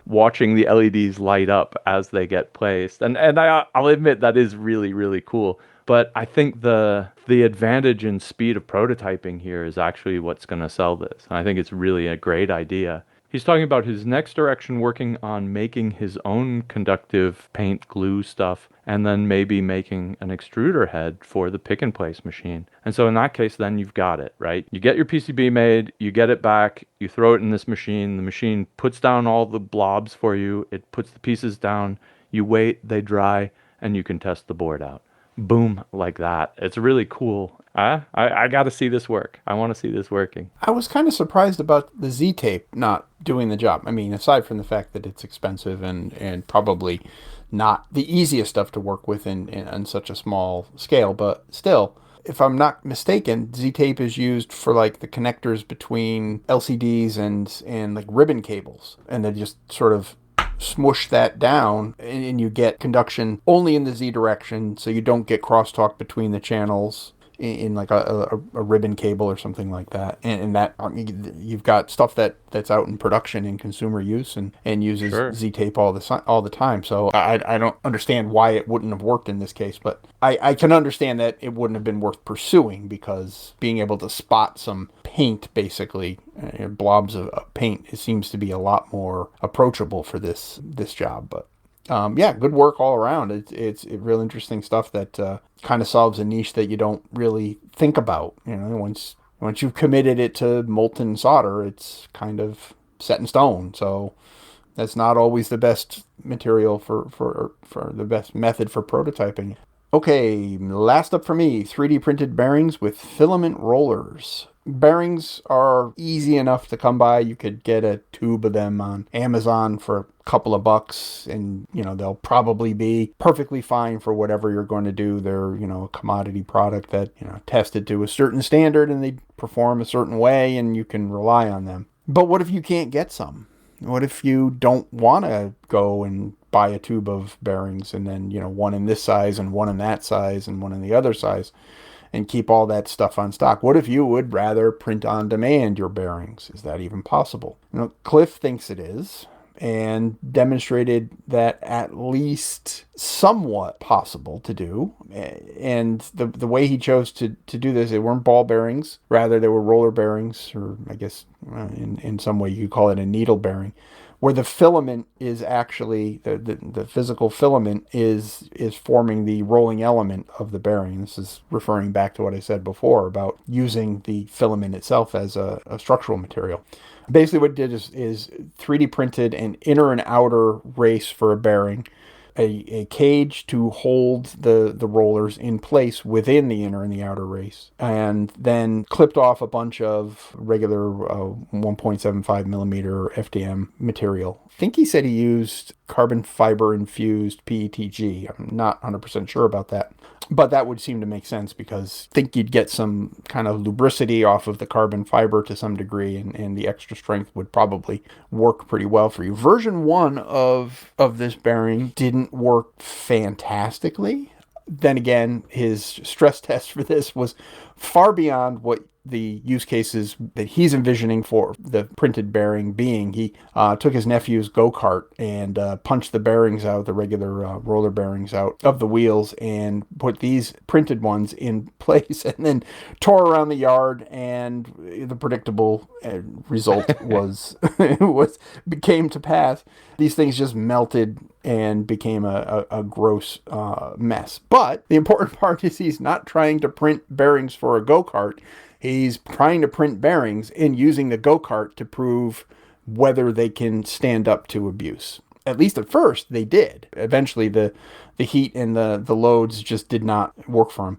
watching the LEDs light up as they get placed. And I'll admit that is really, really cool. But I think the advantage in speed of prototyping here is actually what's going to sell this. And I think it's really a great idea. He's talking about his next direction, working on making his own conductive paint glue stuff, and then maybe making an extruder head for the pick and place machine. And so in that case, then you've got it, right? You get your PCB made, you get it back, you throw it in this machine, the machine puts down all the blobs for you, it puts the pieces down, you wait, they dry, and you can test the board out. Boom, like that. It's really cool. I got to see this work. I want to see this working. I was kind of surprised about the Z-tape not doing the job. I mean, aside from the fact that it's expensive and probably not the easiest stuff to work with in such a small scale, but still, if I'm not mistaken, Z-tape is used for like the connectors between LCDs and like ribbon cables, and they just sort of smush that down and you get conduction only in the Z direction, so you don't get crosstalk between the channels in like a ribbon cable or something like that. And that you've got stuff that's out in production in consumer use and uses Sure. Z-tape all the time. So I don't understand why it wouldn't have worked in this case, but I can understand that it wouldn't have been worth pursuing, because being able to spot some paint, basically blobs of paint, it seems to be a lot more approachable for this job. But yeah, good work all around. It's real interesting stuff that kind of solves a niche that you don't really think about. You know, once you've committed it to molten solder, it's kind of set in stone. So that's not always the best material for the best method for prototyping. Okay, last up for me, 3D printed bearings with filament rollers. Bearings are easy enough to come by. You could get a tube of them on Amazon for a couple of bucks, and they'll probably be perfectly fine for whatever you're going to do. They're a commodity product that tested to a certain standard, and they perform a certain way, and you can rely on them. But what if you can't get some? What if you don't want to go and buy a tube of bearings and then one in this size and one in that size and one in the other size, and keep all that stuff on stock? What if you would rather print on demand your bearings? Is that even possible? Cliff thinks it is, and demonstrated that at least somewhat possible to do. And the way he chose to do this, it weren't ball bearings. Rather, they were roller bearings, or I guess in some way you could call it a needle bearing, where the filament is actually, the physical filament is forming the rolling element of the bearing. This is referring back to what I said before about using the filament itself as a structural material. Basically what it did is 3D printed an inner and outer race for a bearing, a cage to hold the rollers in place within the inner and the outer race, and then clipped off a bunch of regular 1.75 millimeter FDM material. I think he said he used carbon fiber infused PETG. I'm not 100% sure about that, but that would seem to make sense, because I think you'd get some kind of lubricity off of the carbon fiber to some degree, and the extra strength would probably work pretty well for you. Version 1 of this bearing didn't work fantastically. Then again, his stress test for this was far beyond what the use cases that he's envisioning for the printed bearing being. He took his nephew's go-kart and punched the bearings out, the regular roller bearings out of the wheels, and put these printed ones in place, and then tore around the yard, and the predictable result came to pass. These things just melted and became a gross mess. But the important part is he's not trying to print bearings for a go-kart. He's trying to print bearings and using the go-kart to prove whether they can stand up to abuse. At least at first, they did. Eventually, the heat and the loads just did not work for him.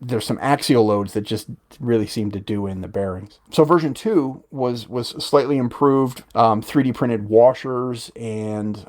There's some axial loads that just really seem to do in the bearings. So version 2 was slightly improved, 3D printed washers,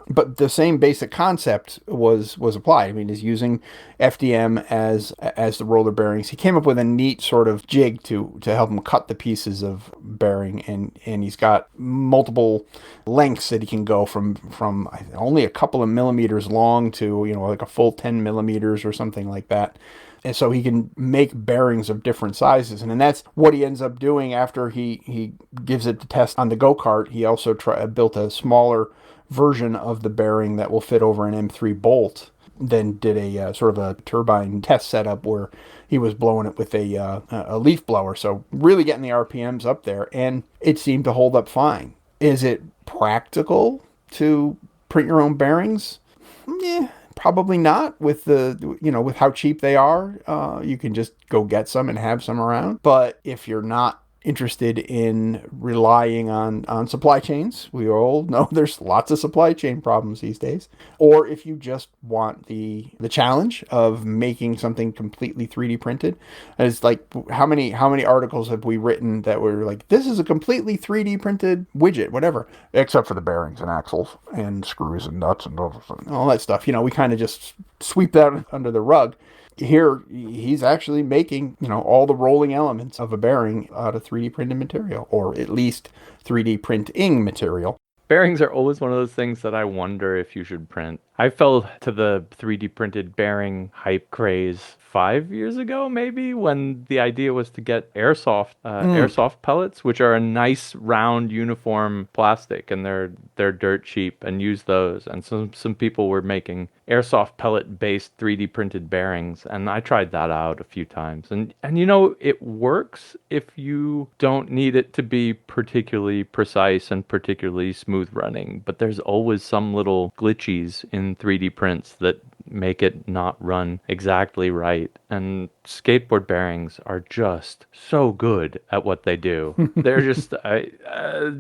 but the same basic concept was applied. I mean, he's using FDM as the roller bearings. He came up with a neat sort of jig to help him cut the pieces of bearing, and he's got multiple lengths that he can go from only a couple of millimeters long to like a full 10 millimeters or something like that. And so he can make bearings of different sizes. And that's what he ends up doing after he gives it to test on the go-kart. He also built a smaller version of the bearing that will fit over an M3 bolt. Then did a sort of a turbine test setup where he was blowing it with a leaf blower. So really getting the RPMs up there. And it seemed to hold up fine. Is it practical to print your own bearings? Yeah, probably not with with how cheap they are. You can just go get some and have some around. But if you're not interested in relying on supply chains, we all know there's lots of supply chain problems these days. Or if you just want the challenge of making something completely 3D printed, it's like how many articles have we written that were like, this is a completely 3D printed widget, whatever, except for the bearings and axles and screws and nuts and all that stuff. We kind of just sweep that under the rug. Here, he's actually making, all the rolling elements of a bearing out of 3D printed material, or at least 3D printing material. Bearings are always one of those things that I wonder if you should print. I fell to the 3D printed bearing hype craze 5 years ago, maybe, when the idea was to get airsoft pellets, which are a nice round uniform plastic, and they're dirt cheap, and use those. And some people were making airsoft pellet based 3D printed bearings, and I tried that out a few times. And it works if you don't need it to be particularly precise and particularly smooth running, but there's always some little glitches in 3D prints that make it not run exactly right. And skateboard bearings are just so good at what they do. They're just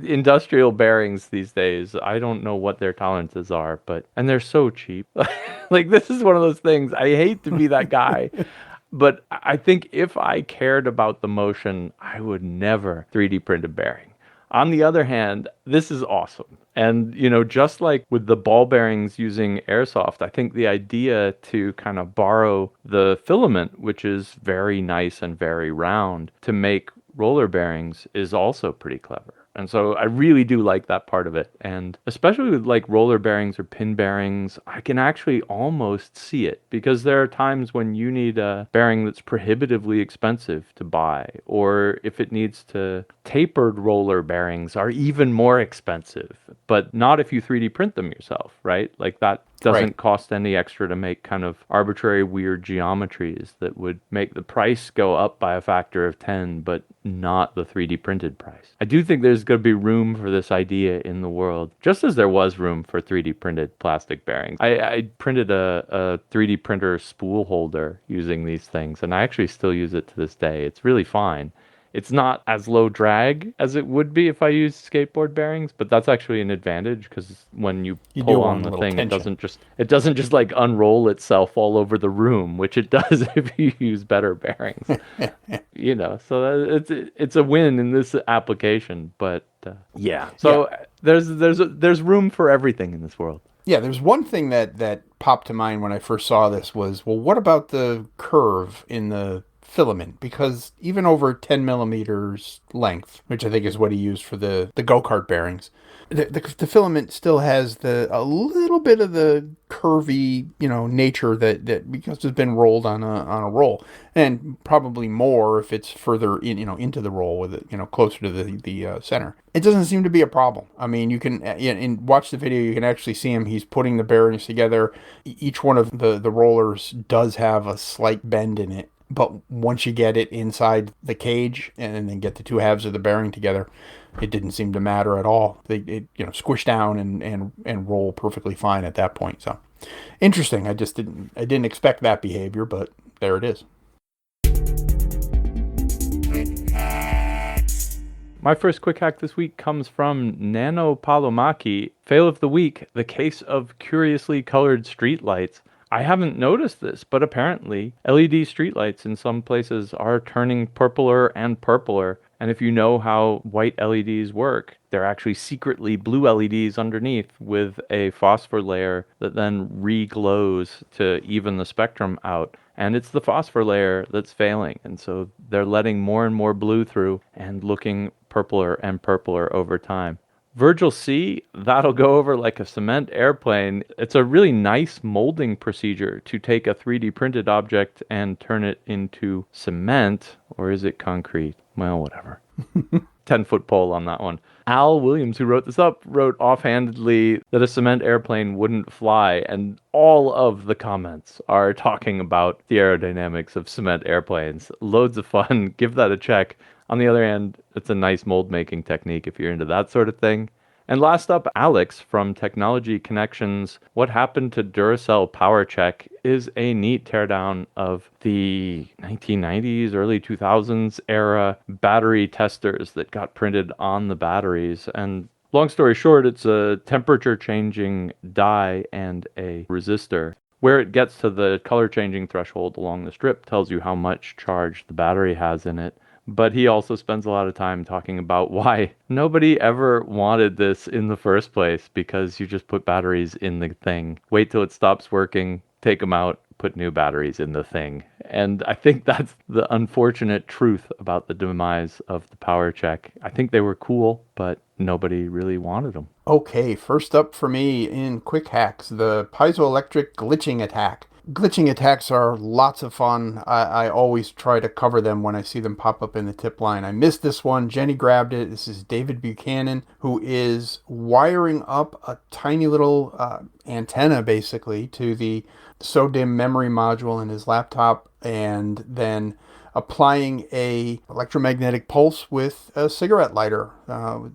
industrial bearings these days. I don't know what their tolerances are, and they're so cheap. Like, this is one of those things. I hate to be that guy. But I think if I cared about the motion, I would never 3D print a bearing. On the other hand, this is awesome. And, just like with the ball bearings using airsoft, I think the idea to kind of borrow the filament, which is very nice and very round, to make roller bearings is also pretty clever. And so I really do like that part of it. And especially with like roller bearings or pin bearings, I can actually almost see it, because there are times when you need a bearing that's prohibitively expensive to buy, or if it needs to, tapered roller bearings are even more expensive, but not if you 3D print them yourself, right? Like, that doesn't cost any extra to make kind of arbitrary weird geometries that would make the price go up by a factor of 10, but not the 3D printed price. I do think there's going to be room for this idea in the world, just as there was room for 3D printed plastic bearings. I printed a 3D printer spool holder using these things, and I actually still use it to this day. It's really fine. It's not as low drag as it would be if I used skateboard bearings, but that's actually an advantage, because when you pull on the thing, it doesn't just like unroll itself all over the room, which it does if you use better bearings. So it's a win in this application. But there's room for everything in this world. Yeah, there's one thing that popped to mind when I first saw this was, well, what about the curve in the filament? Because even over 10 millimeters length, which I think is what he used for the go-kart bearings, the filament still has a little bit of the curvy, nature that because it's been rolled on a roll, and probably more if it's further into the roll with it, closer to the center. It doesn't seem to be a problem. I mean, you can watch the video, you can actually see him. He's putting the bearings together. Each one of the rollers does have a slight bend in it. But once you get it inside the cage and then get the two halves of the bearing together, it didn't seem to matter at all. It squish down and roll perfectly fine at that point. So interesting. I didn't expect that behavior, but there it is. My first quick hack this week comes from Nano Palomaki. Fail of the week: the case of curiously colored streetlights. I haven't noticed this, but apparently LED streetlights in some places are turning purpler and purpler. And if you know how white LEDs work, they're actually secretly blue LEDs underneath with a phosphor layer that then re-glows to even the spectrum out. And it's the phosphor layer that's failing. And so they're letting more and more blue through and looking purpler and purpler over time. Virgil C, that'll go over like a cement airplane. It's a really nice molding procedure to take a 3D printed object and turn it into cement. Or is it concrete? Well, whatever. 10-foot pole on that one. Al Williams, who wrote this up, wrote offhandedly that a cement airplane wouldn't fly, and all of the comments are talking about the aerodynamics of cement airplanes. Loads of fun. Give that a check. On the other hand, it's a nice mold making technique if you're into that sort of thing. And last up, Alex from Technology Connections. What happened to Duracell PowerCheck is a neat teardown of the 1990s, early 2000s era battery testers that got printed on the batteries. And long story short, it's a temperature changing die and a resistor. Where it gets to the color changing threshold along the strip tells you how much charge the battery has in it. But he also spends a lot of time talking about why nobody ever wanted this in the first place, because you just put batteries in the thing, wait till it stops working, take them out, put new batteries in the thing. And I think that's the unfortunate truth about the demise of the power check. I think they were cool, but nobody really wanted them. Okay, first up for me in quick hacks, the piezoelectric glitching attack. Glitching attacks are lots of fun. I always try to cover them when I see them pop up in the tip line. I missed this one. Jenny grabbed it. This is David Buchanan, who is wiring up a tiny little antenna, basically, to the SODIMM memory module in his laptop, and then applying a electromagnetic pulse with a cigarette lighter.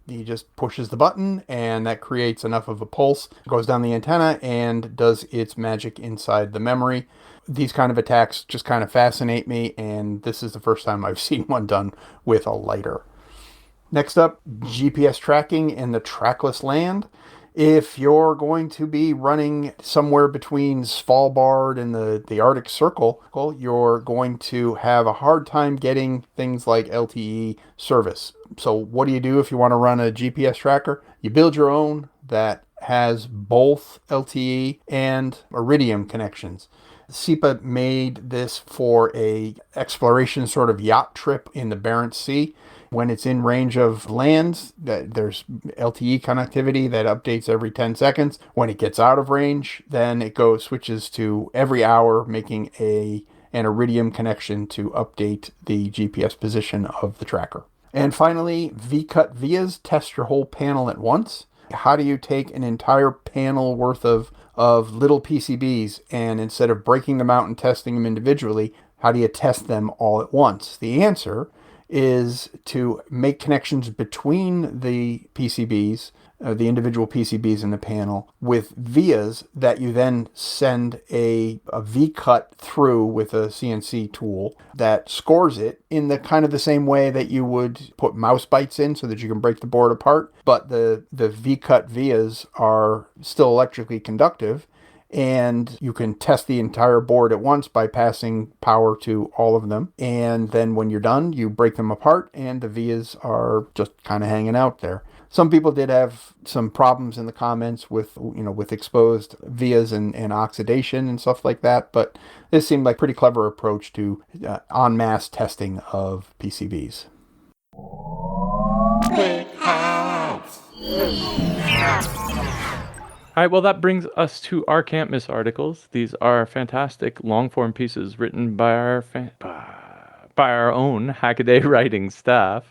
He just pushes the button and that creates enough of a pulse, goes down the antenna and does its magic inside the memory. These kind of attacks just kind of fascinate me, and this is the first time I've seen one done with a lighter. Next up, GPS tracking in the trackless land. If you're going to be running somewhere between Svalbard and the Arctic Circle, you're going to have a hard time getting things like LTE service. So what do you do if you want to run a GPS tracker? You build your own that has both LTE and Iridium connections. SIPA made this for a exploration sort of yacht trip in the Barents Sea. When it's in range of lands, there's LTE connectivity that updates every 10 seconds. When it gets out of range, then it switches to every hour, making an Iridium connection to update the GPS position of the tracker. And finally, V-cut vias test your whole panel at once. How do you take an entire panel worth of little PCBs, and instead of breaking them out and testing them individually, how do you test them all at once? The answer is to make connections between the PCBs, the individual PCBs in the panel, with vias that you then send a V-cut through with a CNC tool that scores it in the kind of the same way that you would put mouse bites in so that you can break the board apart. But the V-cut vias are still electrically conductive, and you can test the entire board at once by passing power to all of them. And then when you're done, you break them apart and the vias are just kind of hanging out there. Some people did have some problems in the comments with exposed vias and oxidation and stuff like that, but this seemed like a pretty clever approach to en masse testing of PCBs. All right, well, that brings us to our Can't Miss articles. These are fantastic long-form pieces written by our own Hackaday writing staff.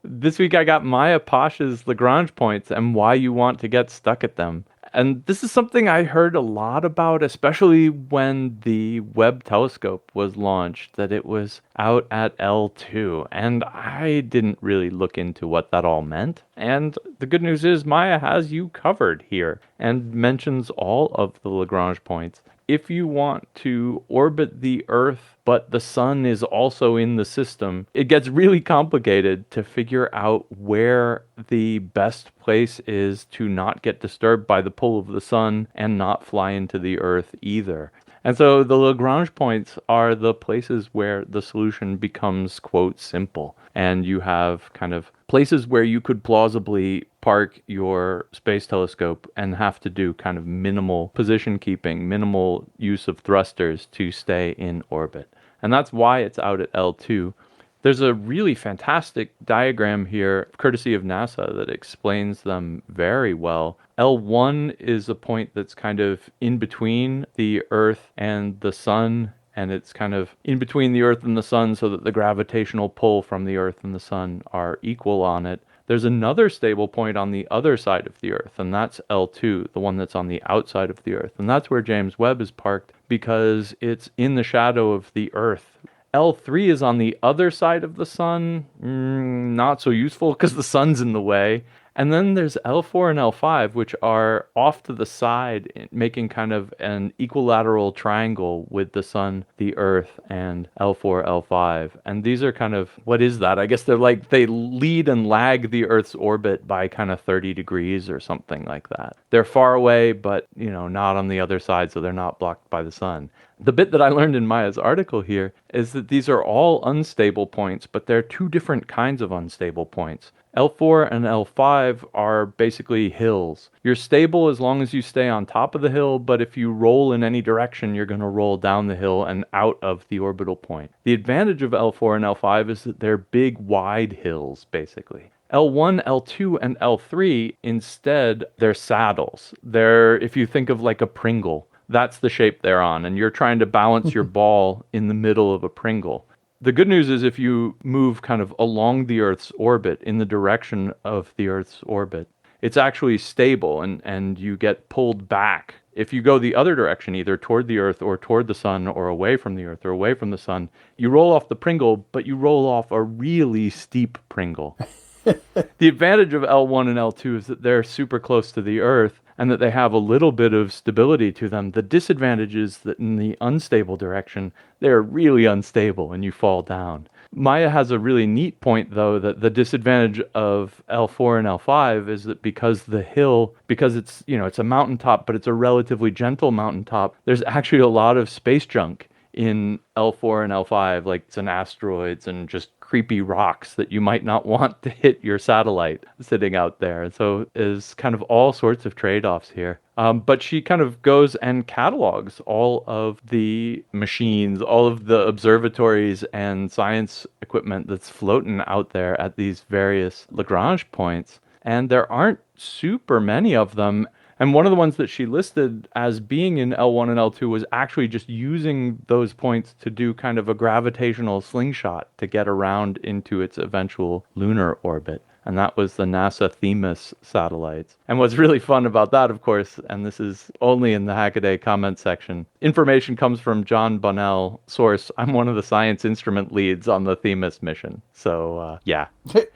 This week I got Maya Pasha's Lagrange points and why you want to get stuck at them. And this is something I heard a lot about, especially when the Webb telescope was launched, that it was out at L2. And I didn't really look into what that all meant. And the good news is Maya has you covered here and mentions all of the Lagrange points. If you want to orbit the Earth, but the sun is also in the system, it gets really complicated to figure out where the best place is to not get disturbed by the pull of the sun and not fly into the Earth either. And so the Lagrange points are the places where the solution becomes, quote, simple. And you have kind of places where you could plausibly park your space telescope and have to do kind of minimal position keeping, minimal use of thrusters to stay in orbit. And that's why it's out at L2. There's a really fantastic diagram here, courtesy of NASA, that explains them very well. L1 is a point that's kind of in between the Earth and the sun, and it's kind of in between the Earth and the sun so that the gravitational pull from the Earth and the sun are equal on it. There's another stable point on the other side of the Earth, and that's L2, the one that's on the outside of the Earth. And that's where James Webb is parked because it's in the shadow of the Earth. L3 is on the other side of the sun, not so useful because the sun's in the way. And then there's L4 and L5, which are off to the side, making kind of an equilateral triangle with the sun, the earth, and L4, L5. And these are kind of, what is that? I guess they're like, they lead and lag the earth's orbit by kind of 30 degrees or something like that. They're far away, but, not on the other side, so they're not blocked by the sun. The bit that I learned in Maya's article here is that these are all unstable points, but they're two different kinds of unstable points. L4 and L5 are basically hills. You're stable as long as you stay on top of the hill, but if you roll in any direction, you're going to roll down the hill and out of the orbital point. The advantage of L4 and L5 is that they're big, wide hills, basically. L1, L2, and L3, instead, they're saddles. If you think of like a Pringle, that's the shape they're on, and you're trying to balance your ball in the middle of a Pringle. The good news is if you move kind of along the Earth's orbit in the direction of the Earth's orbit, it's actually stable and you get pulled back. If you go the other direction, either toward the Earth or toward the sun or away from the Earth or away from the sun, you roll off the Pringle, but you roll off a really steep Pringle. The advantage of L1 and L2 is that they're super close to the Earth and that they have a little bit of stability to them. The disadvantage is that in the unstable direction, they're really unstable and you fall down. Maya has a really neat point, though, that the disadvantage of L4 and L5 is that because it's a mountaintop, but it's a relatively gentle mountaintop, there's actually a lot of space junk in L4 and L5, like some asteroids and just creepy rocks that you might not want to hit your satellite sitting out there. So there's kind of all sorts of trade-offs here. But she kind of goes and catalogs all of the machines, all of the observatories and science equipment that's floating out there at these various Lagrange points. And there aren't super many of them. And one of the ones that she listed as being in L1 and L2 was actually just using those points to do kind of a gravitational slingshot to get around into its eventual lunar orbit. And that was the NASA Themis satellites. And what's really fun about that, of course, and this is only in the Hackaday comment section, information comes from John Bonnell, source, I'm one of the science instrument leads on the Themis mission. So, yeah,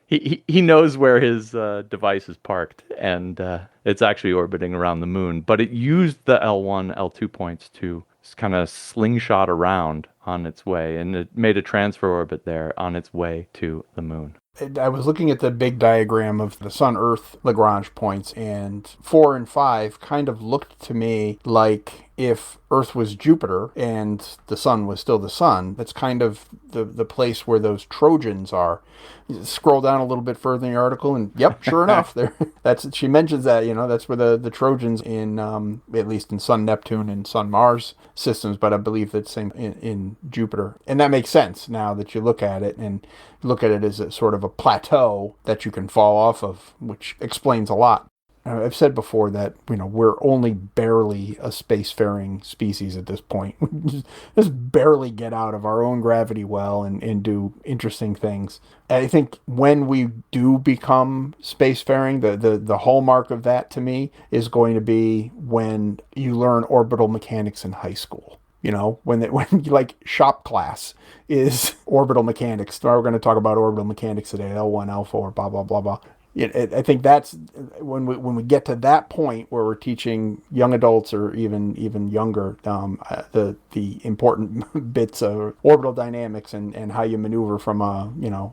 he knows where his device is parked, and it's actually orbiting around the moon. But it used the L1, L2 points to kind of slingshot around on its way, and it made a transfer orbit there on its way to the moon. I was looking at the big diagram of the Sun-Earth Lagrange points, and 4 and 5 kind of looked to me like if Earth was Jupiter and the Sun was still the Sun. That's kind of the place where those Trojans are. You scroll down a little bit further in the article, and yep, sure enough, she mentions that, that's where the Trojans in, at least in Sun Neptune and Sun Mars systems, but I believe that's same in Jupiter. And that makes sense now that you look at it, and look at it as a sort of a plateau that you can fall off of, which explains a lot. I've said before that, we're only barely a spacefaring species at this point. We just barely get out of our own gravity well and do interesting things. I think when we do become spacefaring, the hallmark of that to me is going to be when you learn orbital mechanics in high school. When like shop class is orbital mechanics. We're going to talk about orbital mechanics today, L1, L4, blah, blah, blah, blah. I think that's when we get to that point where we're teaching young adults or even younger the important bits of orbital dynamics and how you maneuver from a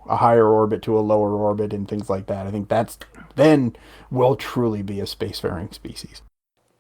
higher orbit to a lower orbit and things like that. I think then we'll truly be a spacefaring species.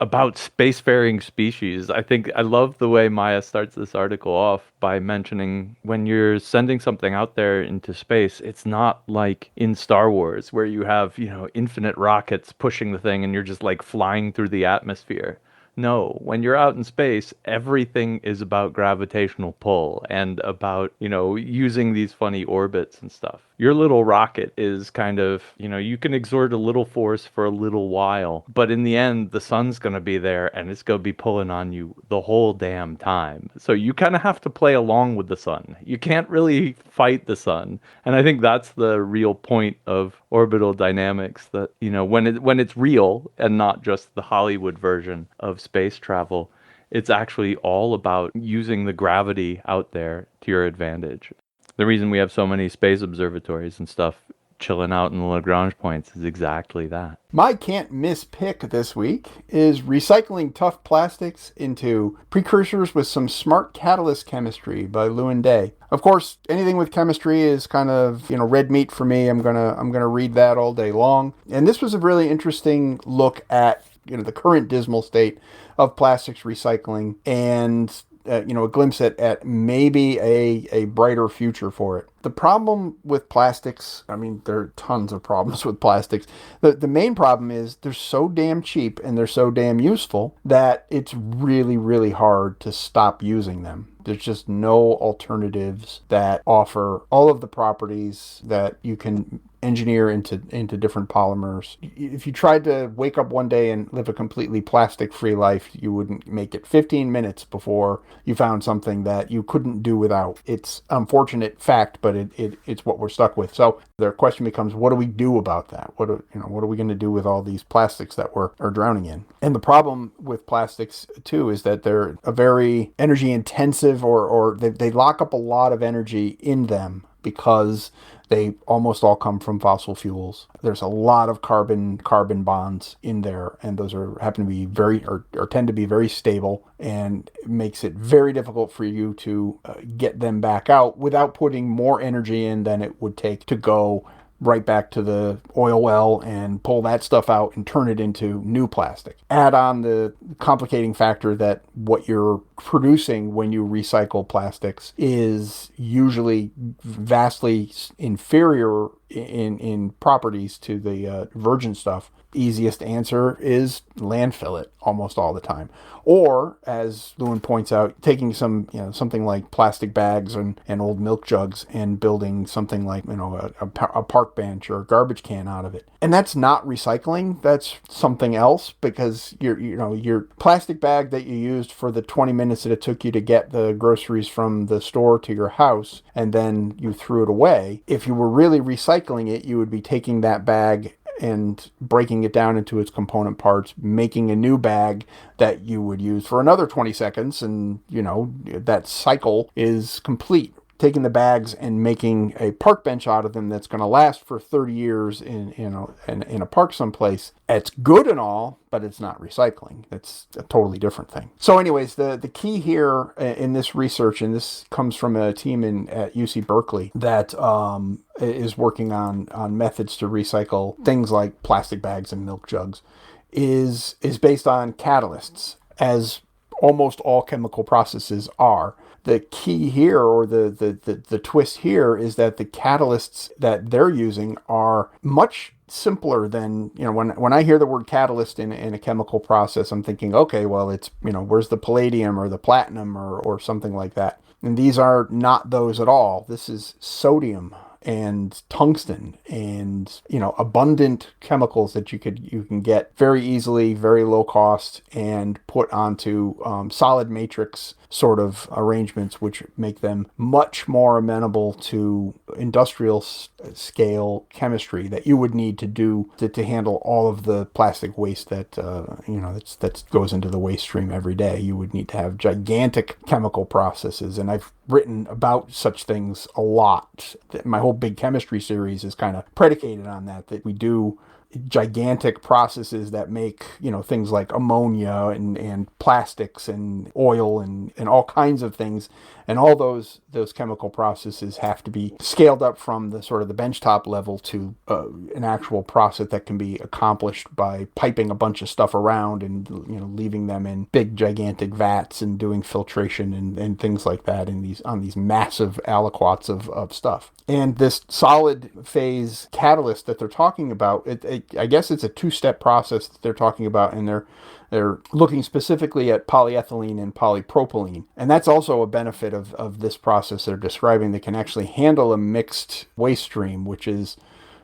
About spacefaring species, I think I love the way Maya starts this article off by mentioning when you're sending something out there into space, it's not like in Star Wars where you have, infinite rockets pushing the thing and you're just like flying through the atmosphere. No, when you're out in space, everything is about gravitational pull and about, using these funny orbits and stuff. Your little rocket is kind of, you can exert a little force for a little while, but in the end, the sun's going to be there and it's going to be pulling on you the whole damn time. So you kind of have to play along with the sun. You can't really fight the sun. And I think that's the real point of orbital dynamics, that, when it's real and not just the Hollywood version of space travel, it's actually all about using the gravity out there to your advantage. The reason we have so many space observatories and stuff chilling out in the Lagrange points is exactly that. My can't miss pick this week is recycling tough plastics into precursors with some smart catalyst chemistry by Lewin Day. Of course, anything with chemistry is kind of, red meat for me. I'm gonna read that all day long. And this was a really interesting look at, the current dismal state of plastics recycling and a glimpse at maybe a brighter future for it. The problem with plastics, there are tons of problems with plastics. The main problem is they're so damn cheap and they're so damn useful that it's really, really hard to stop using them. There's just no alternatives that offer all of the properties that you can engineer into different polymers. If you tried to wake up one day and live a completely plastic-free life, you wouldn't make it 15 minutes before you found something that you couldn't do without. It's unfortunate fact, but it's what we're stuck with. So the question becomes, what do we do about that? What are we going to do with all these plastics that we're drowning in? And the problem with plastics too is that they're a very energy intensive, or they lock up a lot of energy in them because they almost all come from fossil fuels. There's a lot of carbon bonds in there, and those happen to be tend to be very stable, and it makes it very difficult for you to get them back out without putting more energy in than it would take to go right back to the oil well and pull that stuff out and turn it into new plastic. Add on the complicating factor that what you're producing when you recycle plastics is usually vastly inferior in properties to the virgin stuff. Easiest answer is landfill it almost all the time. Or, as Lewin points out, taking something like plastic bags and old milk jugs and building something like, a park bench or a garbage can out of it. And that's not recycling. That's something else, because your plastic bag that you used for the 20 minutes that it took you to get the groceries from the store to your house, and then you threw it away. If you were really recycling it, you would be taking that bag and breaking it down into its component parts, making a new bag that you would use for another 20 seconds. And, that cycle is complete. Taking the bags and making a park bench out of them that's going to last for 30 years in a park someplace. It's good and all, but it's not recycling. It's a totally different thing. So anyways, the key here in this research, and this comes from a team at UC Berkeley that is working on methods to recycle things like plastic bags and milk jugs, is based on catalysts, as almost all chemical processes are. The key here, or the twist here, is that the catalysts that they're using are much simpler than, when I hear the word catalyst in a chemical process, I'm thinking, okay, well, it's, where's the palladium or the platinum or something like that. And these are not those at all. This is sodium and tungsten and, abundant chemicals that you can get very easily, very low cost, and put onto solid matrix sort of arrangements, which make them much more amenable to industrial scale chemistry that you would need to do to handle all of the plastic waste that that goes into the waste stream every day. You would need to have gigantic chemical processes, and I've written about such things a lot. My whole big chemistry series is kind of predicated on that we do gigantic processes that make, things like ammonia and plastics and oil and all kinds of things. And all those chemical processes have to be scaled up from the sort of the benchtop level to an actual process that can be accomplished by piping a bunch of stuff around and, leaving them in big gigantic vats and doing filtration and things like that on these massive aliquots of stuff. And this solid phase catalyst that they're talking about, I guess it's a two-step process that they're talking about, and they're looking specifically at polyethylene and polypropylene. And that's also a benefit of this process they're describing. They can actually handle a mixed waste stream, which is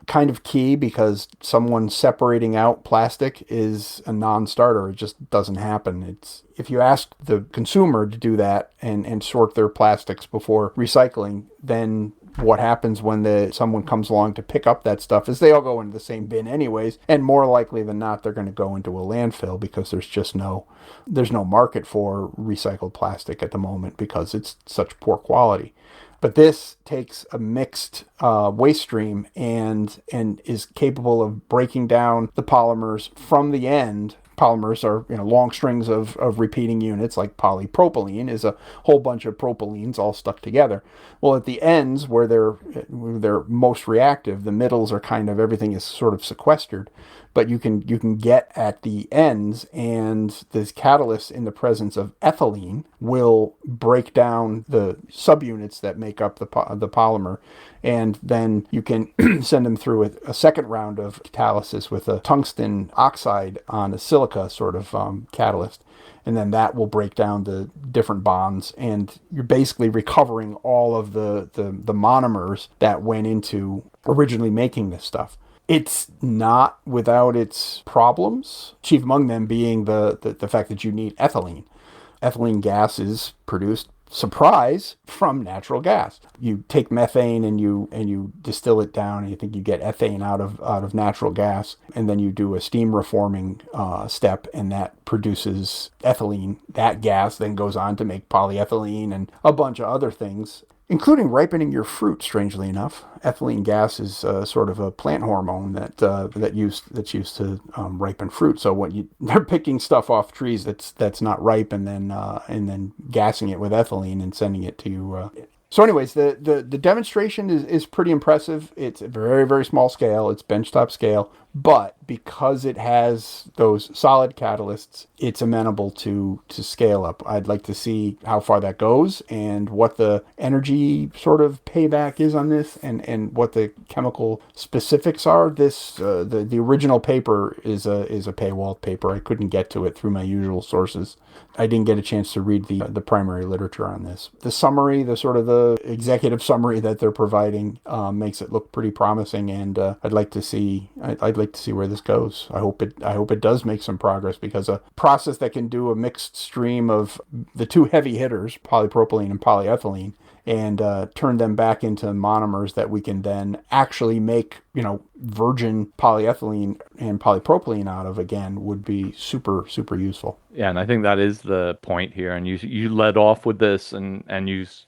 kind of key, because someone separating out plastic is a non-starter. It just doesn't happen. If you ask the consumer to do that and sort their plastics before recycling, then what happens when someone comes along to pick up that stuff is they all go into the same bin anyways, and more likely than not, they're going to go into a landfill because there's no market for recycled plastic at the moment because it's such poor quality. But this takes a mixed waste stream and is capable of breaking down the polymers from the end. Polymers are long strings of repeating units, like polypropylene is a whole bunch of propylenes all stuck together. Well, at the ends where they're most reactive, the middles are kind of, everything is sort of sequestered. But you can get at the ends, and this catalyst in the presence of ethylene will break down the subunits that make up the polymer, and then you can send them through a second round of catalysis with a tungsten oxide on a silica sort of catalyst. And then that will break down the different bonds, and you're basically recovering all of the monomers that went into originally making this stuff. It's not without its problems, chief among them being the fact that you need ethylene. Ethylene gas is produced, surprise, from natural gas. You take methane and you distill it down, and you think you get ethane out of natural gas, and then you do a steam reforming step, and that produces ethylene. That gas then goes on to make polyethylene and a bunch of other things, including ripening your fruit. Strangely enough, ethylene gas is sort of a plant hormone that's used to ripen fruit. So when they're picking stuff off trees that's not ripe, and then gassing it with ethylene and sending it to you. So anyways, the demonstration is pretty impressive. It's a very, very small scale. It's benchtop scale. But because it has those solid catalysts, it's amenable to scale up. I'd like to see how far that goes and what the energy sort of payback is on this, and what the chemical specifics are. The original paper is a paywall paper. I couldn't get to it through my usual sources. I didn't get a chance to read the primary literature on this. The summary, the executive summary that they're providing, makes it look pretty promising, and I'd like to see where this goes. I hope it does make some progress, because a process that can do a mixed stream of the two heavy hitters, polypropylene and polyethylene, and turn them back into monomers that we can then actually make, virgin polyethylene and polypropylene out of again, would be super, super useful. Yeah, and I think that is the point here. And you led off with this, and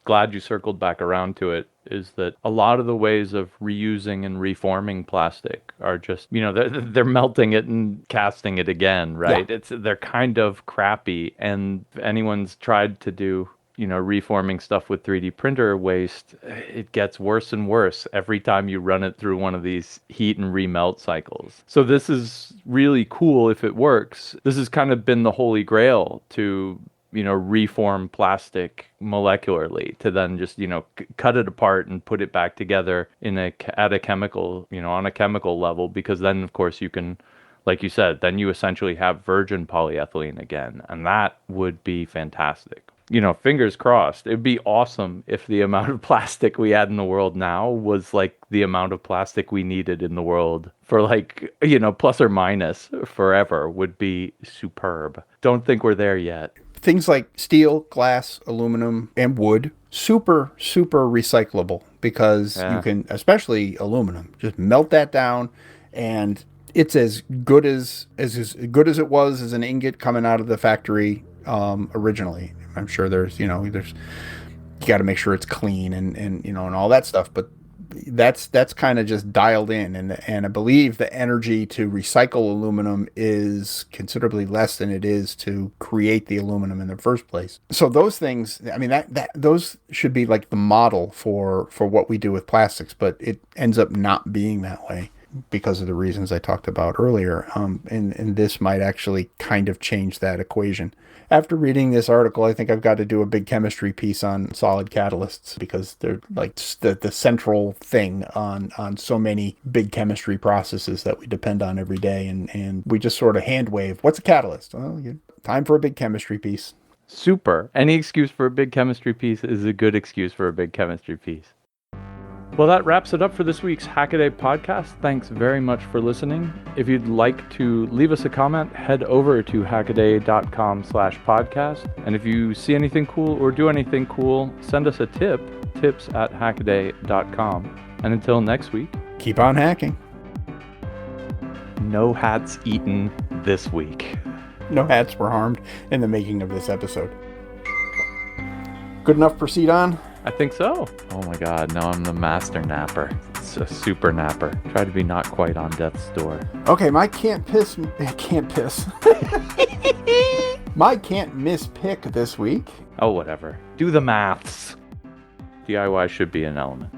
glad you circled back around to it, is that a lot of the ways of reusing and reforming plastic are just, they're melting it and casting it again, right? Yeah. They're kind of crappy. And if anyone's tried to do reforming stuff with 3D printer waste, it gets worse and worse every time you run it through one of these heat and remelt cycles. So this is really cool if it works. This has kind of been the holy grail to, reform plastic molecularly, to then just, cut it apart and put it back together at a chemical, on a chemical level, because then of course you can, like you said, then you essentially have virgin polyethylene again, and that would be fantastic. Fingers crossed. It'd be awesome if the amount of plastic we had in the world now was like the amount of plastic we needed in the world for plus or minus forever. Would be superb. Don't think we're there yet. Things like steel, glass, aluminum, and wood, super, super recyclable, because you can, especially aluminum, just melt that down, and it's as good as it was as an ingot coming out of the factory originally. I'm sure there's you got to make sure it's clean and all that stuff, but that's kind of just dialed in, and I believe the energy to recycle aluminum is considerably less than it is to create the aluminum in the first place. So those things, I mean, those should be like the model for what we do with plastics, but it ends up not being that way because of the reasons I talked about earlier. And this might actually kind of change that equation. After reading this article, I think I've got to do a big chemistry piece on solid catalysts, because they're like the central thing on so many big chemistry processes that we depend on every day. And we just sort of hand wave, what's a catalyst? Well, time for a big chemistry piece. Super. Any excuse for a big chemistry piece is a good excuse for a big chemistry piece. Well, that wraps it up for this week's Hackaday podcast. Thanks very much for listening. If you'd like to leave us a comment, head over to hackaday.com/podcast. And if you see anything cool or do anything cool, send us a tip tips@hackaday.com. And until next week, Keep on hacking. no hats eaten this week. No hats were harmed in the making of this episode. Good enough, proceed on? I think so. Oh my god, now I'm the master napper. It's a super napper. Try to be not quite on death's door. Okay, my can't piss. My can't miss pick this week. Oh, whatever. Do the maths. DIY should be an element.